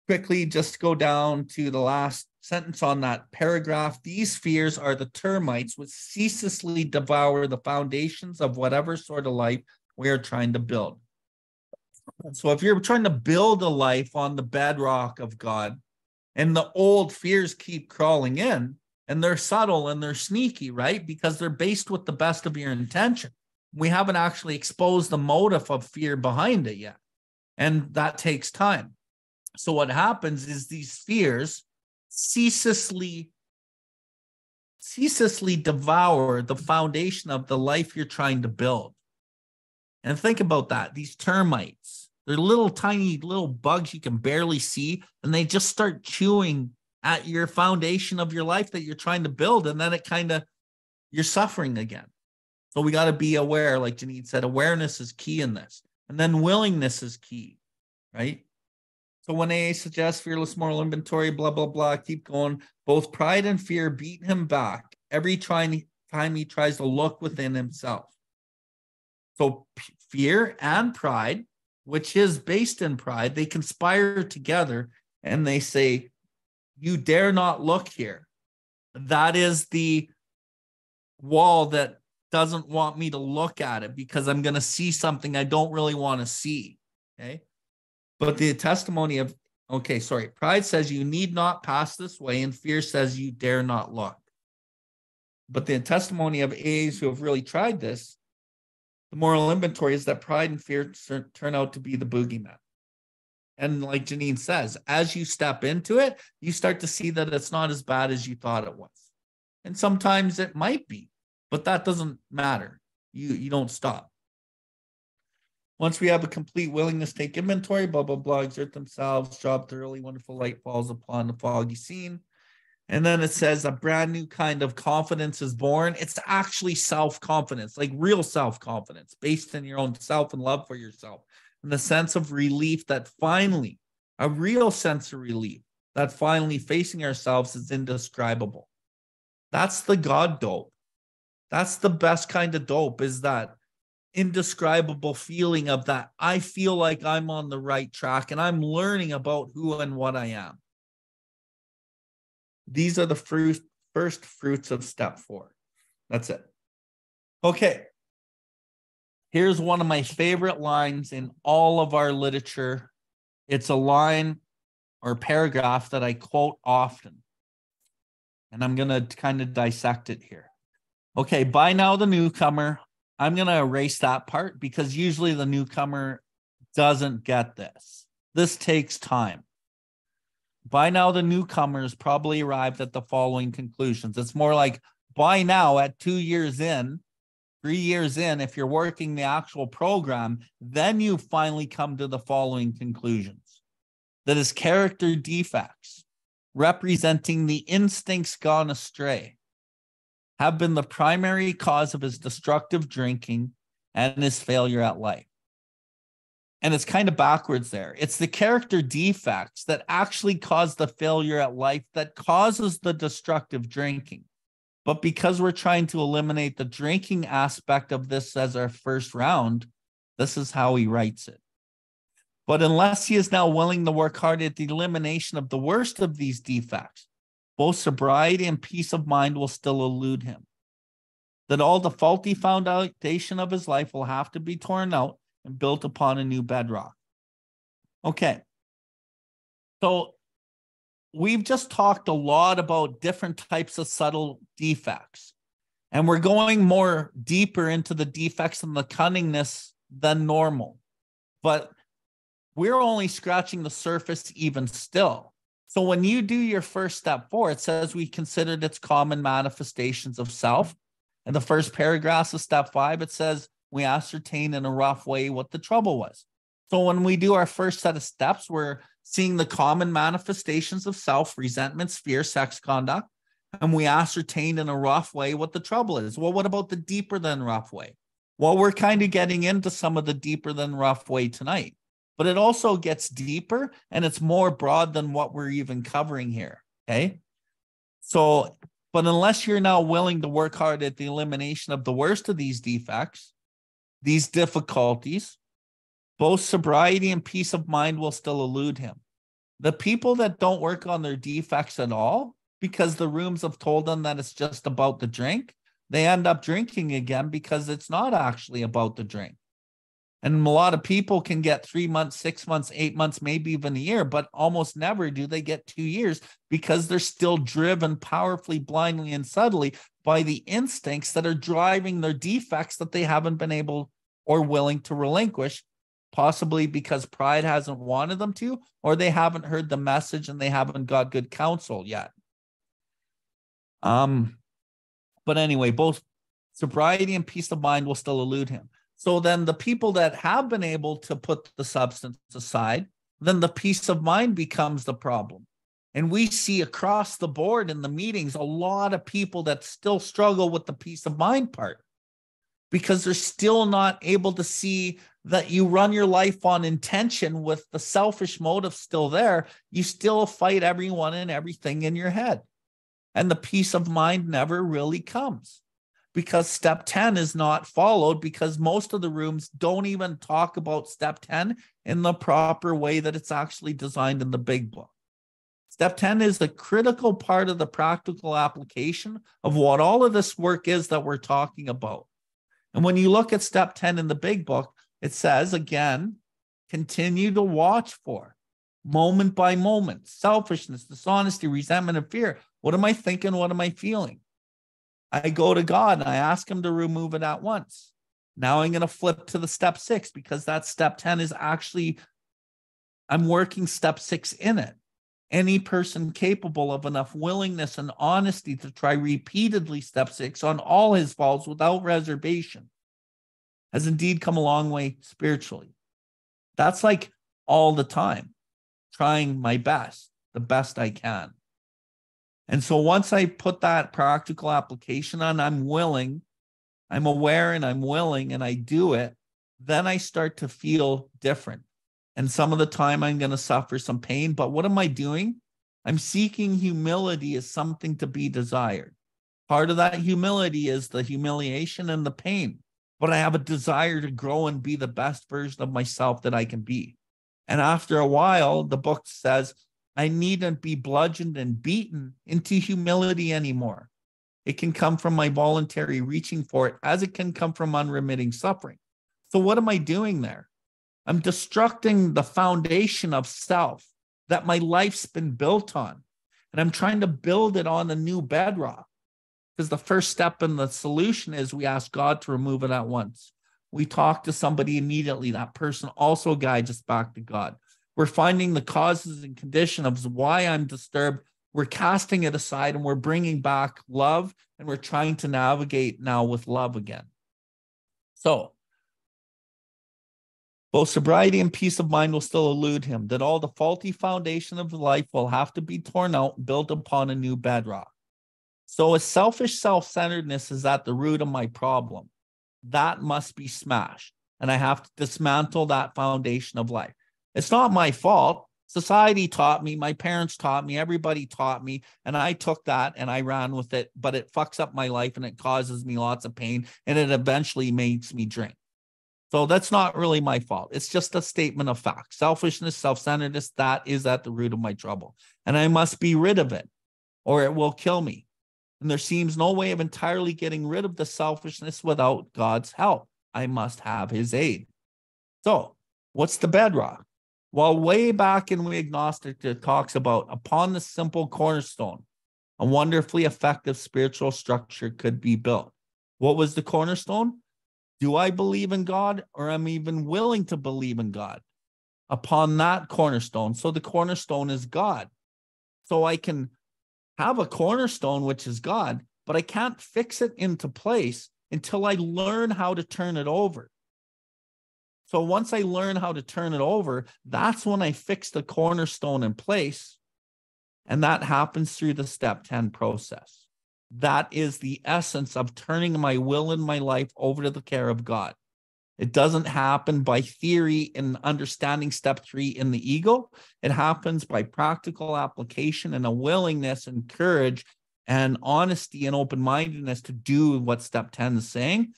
Quickly, just go down to the last sentence on that paragraph. These fears are the termites which ceaselessly devour the foundations of whatever sort of life we are trying to build. So if you're trying to build a life on the bedrock of God, and the old fears keep crawling in, and they're subtle and they're sneaky, right? Because they're based with the best of your intention. We haven't actually exposed the motive of fear behind it yet. And that takes time. So what happens is these fears ceaselessly devour the foundation of the life you're trying to build. And think about that. These termites, they're little tiny little bugs you can barely see, and they just start chewing at your foundation of your life that you're trying to build. And then you're suffering again. So we got to be aware, like Janine said, awareness is key in this. And then willingness is key, right? So when AA suggests fearless moral inventory, blah, blah, blah, keep going. Both pride and fear beat him back every time he tries to look within himself. So fear and pride, which is based in pride, they conspire together and they say, you dare not look here. That is the wall that doesn't want me to look at it because I'm going to see something I don't really want to see. Okay. But the testimony of, pride says you need not pass this way, and fear says you dare not look. But the testimony of A's who have really tried this, the moral inventory, is that pride and fear turn out to be the boogeyman. And like Janine says, as you step into it, you start to see that it's not as bad as you thought it was. And sometimes it might be, but that doesn't matter. You don't stop. Once we have a complete willingness to take inventory, blah, blah, blah, exert themselves, job thoroughly, wonderful light falls upon the foggy scene. And then it says a brand new kind of confidence is born. It's actually self-confidence, like real self-confidence based in your own self and love for yourself. And the sense of relief that finally, a real sense of relief that finally facing ourselves is indescribable. That's the God dope. That's the best kind of dope, is that indescribable feeling of that I feel like I'm on the right track and I'm learning about who and what I am. These are the first fruits of step 4. That's it. Okay. Here's one of my favorite lines in all of our literature. It's a line or paragraph that I quote often. And I'm going to kind of dissect it here. Okay, by now the newcomer, I'm going to erase that part because usually the newcomer doesn't get this. This takes time. By now, the newcomers probably arrived at the following conclusions. It's more like by now, at 2 years in, 3 years in, if you're working the actual program, then you finally come to the following conclusions. That his character defects, representing the instincts gone astray, have been the primary cause of his destructive drinking and his failure at life. And it's kind of backwards there. It's the character defects that actually cause the failure at life that causes the destructive drinking. But because we're trying to eliminate the drinking aspect of this as our first round, this is how he writes it. But unless he is now willing to work hard at the elimination of the worst of these defects, both sobriety and peace of mind will still elude him. That all the faulty foundation of his life will have to be torn out and built upon a new bedrock. Okay. So we've just talked a lot about different types of subtle defects. And we're going more deeper into the defects and the cunningness than normal. But we're only scratching the surface even still. So when you do your first step 4, it says we considered its common manifestations of self. In the first paragraph of step 5, it says we ascertained in a rough way what the trouble was. So when we do our first set of steps, we're seeing the common manifestations of self, resentments, fear, sex conduct, and we ascertained in a rough way what the trouble is. Well, what about the deeper than rough way? Well, we're kind of getting into some of the deeper than rough way tonight, but it also gets deeper and it's more broad than what we're even covering here, okay? So, but unless you're now willing to work hard at the elimination of the worst of these defects, these difficulties, both sobriety and peace of mind will still elude him. The people that don't work on their defects at all, because the rooms have told them that it's just about the drink, they end up drinking again because it's not actually about the drink. And a lot of people can get 3 months, 6 months, 8 months, maybe even a year, but almost never do they get 2 years because they're still driven powerfully, blindly, and subtly by the instincts that are driving their defects that they haven't been able or willing to relinquish, possibly because pride hasn't wanted them to, or they haven't heard the message and they haven't got good counsel yet. But anyway, both sobriety and peace of mind will still elude him. So then the people that have been able to put the substance aside, then the peace of mind becomes the problem. And we see across the board in the meetings, a lot of people that still struggle with the peace of mind part because they're still not able to see that you run your life on intention with the selfish motive still there. You still fight everyone and everything in your head. And the peace of mind never really comes because step 10 is not followed because most of the rooms don't even talk about step 10 in the proper way that it's actually designed in the big book. Step 10 is the critical part of the practical application of what all of this work is that we're talking about. And when you look at step 10 in the big book, it says, again, continue to watch for moment by moment, selfishness, dishonesty, resentment, and fear. What am I thinking? What am I feeling? I go to God and I ask him to remove it at once. Now I'm going to flip to the step 6 because that step 10 is actually, I'm working step 6 in it. Any person capable of enough willingness and honesty to try repeatedly step 6 on all his faults without reservation has indeed come a long way spiritually. That's like all the time, trying my best, the best I can. And so once I put that practical application on, I'm willing, I'm aware, and I'm willing, and I do it, then I start to feel different. And some of the time I'm going to suffer some pain, but what am I doing? I'm seeking humility as something to be desired. Part of that humility is the humiliation and the pain, but I have a desire to grow and be the best version of myself that I can be. And after a while, the book says, I needn't be bludgeoned and beaten into humility anymore. It can come from my voluntary reaching for it, as it can come from unremitting suffering. So what am I doing there? I'm destructing the foundation of self that my life's been built on. And I'm trying to build it on a new bedrock. Because the first step in the solution is we ask God to remove it at once. We talk to somebody immediately. That person also guides us back to God. We're finding the causes and conditions of why I'm disturbed. We're casting it aside and we're bringing back love, and we're trying to navigate now with love again. So both sobriety and peace of mind will still elude him, that all the faulty foundation of life will have to be torn out and built upon a new bedrock. So a selfish self-centeredness is at the root of my problem. That must be smashed. And I have to dismantle that foundation of life. It's not my fault. Society taught me, my parents taught me, everybody taught me, and I took that and I ran with it, but it fucks up my life and it causes me lots of pain, and it eventually makes me drink. So that's not really my fault. It's just a statement of fact. Selfishness, self-centeredness, that is at the root of my trouble. And I must be rid of it or it will kill me. And there seems no way of entirely getting rid of the selfishness without God's help. I must have his aid. So what's the bedrock? Well, way back in We Agnostic, it talks about upon the simple cornerstone, a wonderfully effective spiritual structure could be built. What was the cornerstone? Do I believe in God, or am I even willing to believe in God? Upon that cornerstone. So the cornerstone is God. So I can have a cornerstone, which is God, but I can't fix it into place until I learn how to turn it over. So once I learn how to turn it over, that's when I fix the cornerstone in place. And that happens through the step 10 process. That is the essence of turning my will and my life over to the care of God. It doesn't happen by theory and understanding step 3 in the ego. It happens by practical application and a willingness and courage and honesty and open-mindedness to do what step 10 is saying.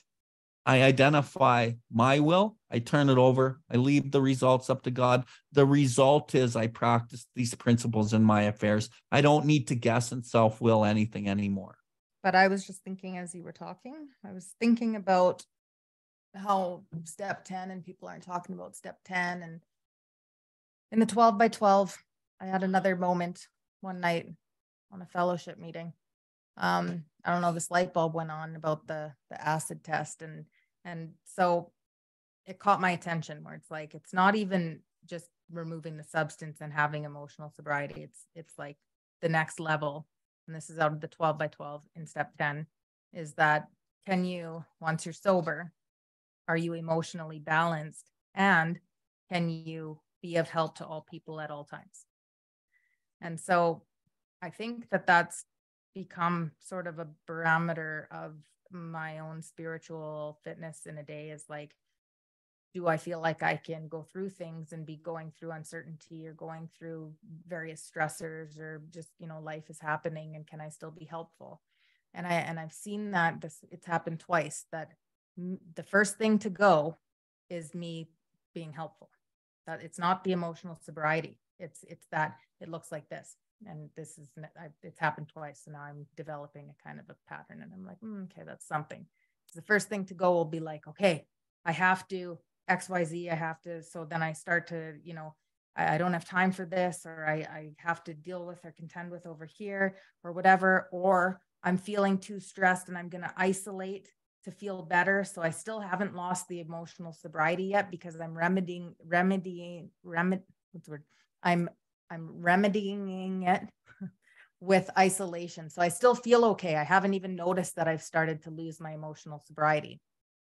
I identify my will, I turn it over, I leave the results up to God. The result is I practice these principles in my affairs. I don't need to guess and self-will anything anymore. But I was just thinking as you were talking, I was thinking about how step 10 and people aren't talking about step 10. And in the 12 by 12, I had another moment one night on a fellowship meeting. I don't know, this light bulb went on about the acid test. And so it caught my attention where it's like, it's not even just removing the substance and having emotional sobriety. It's like the next level. And this is out of the 12 by 12 in step 10 is that can you, once you're sober, are you emotionally balanced? And can you be of help to all people at all times? And so I think that that's become sort of a barometer of my own spiritual fitness in a day is like, do I feel like I can go through things and be going through uncertainty or going through various stressors or just, life is happening, and can I still be helpful? And I've seen that it's happened twice, that the first thing to go is me being helpful. That it's not the emotional sobriety. It's that it looks like this. And this is, it's happened twice. So now I'm developing a kind of a pattern, and I'm like, okay, that's something. So the first thing to go will be like, okay, I have to XYZ. I have to. So then I start to, I don't have time for this, or I have to deal with or contend with over here or whatever, or I'm feeling too stressed and I'm going to isolate to feel better. So I still haven't lost the emotional sobriety yet because I'm remedying it with isolation. So I still feel okay. I haven't even noticed that I've started to lose my emotional sobriety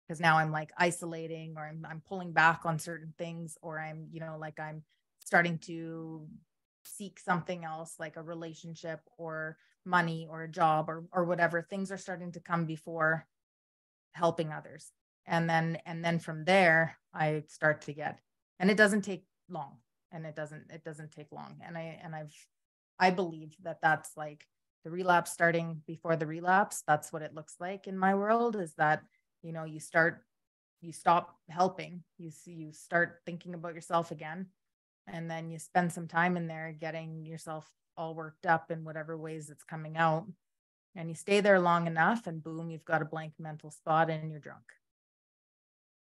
because now I'm like isolating, or I'm pulling back on certain things, or I'm, like I'm starting to seek something else, like a relationship or money or a job or whatever. Things are starting to come before helping others. And then from there, I start to get, and it doesn't take long, and it doesn't take long. And I believe that that's like the relapse starting before the relapse. That's what it looks like in my world, is that, you know, you stop helping, you start thinking about yourself again. And then you spend some time in there getting yourself all worked up in whatever ways it's coming out. And you stay there long enough, and boom, you've got a blank mental spot and you're drunk.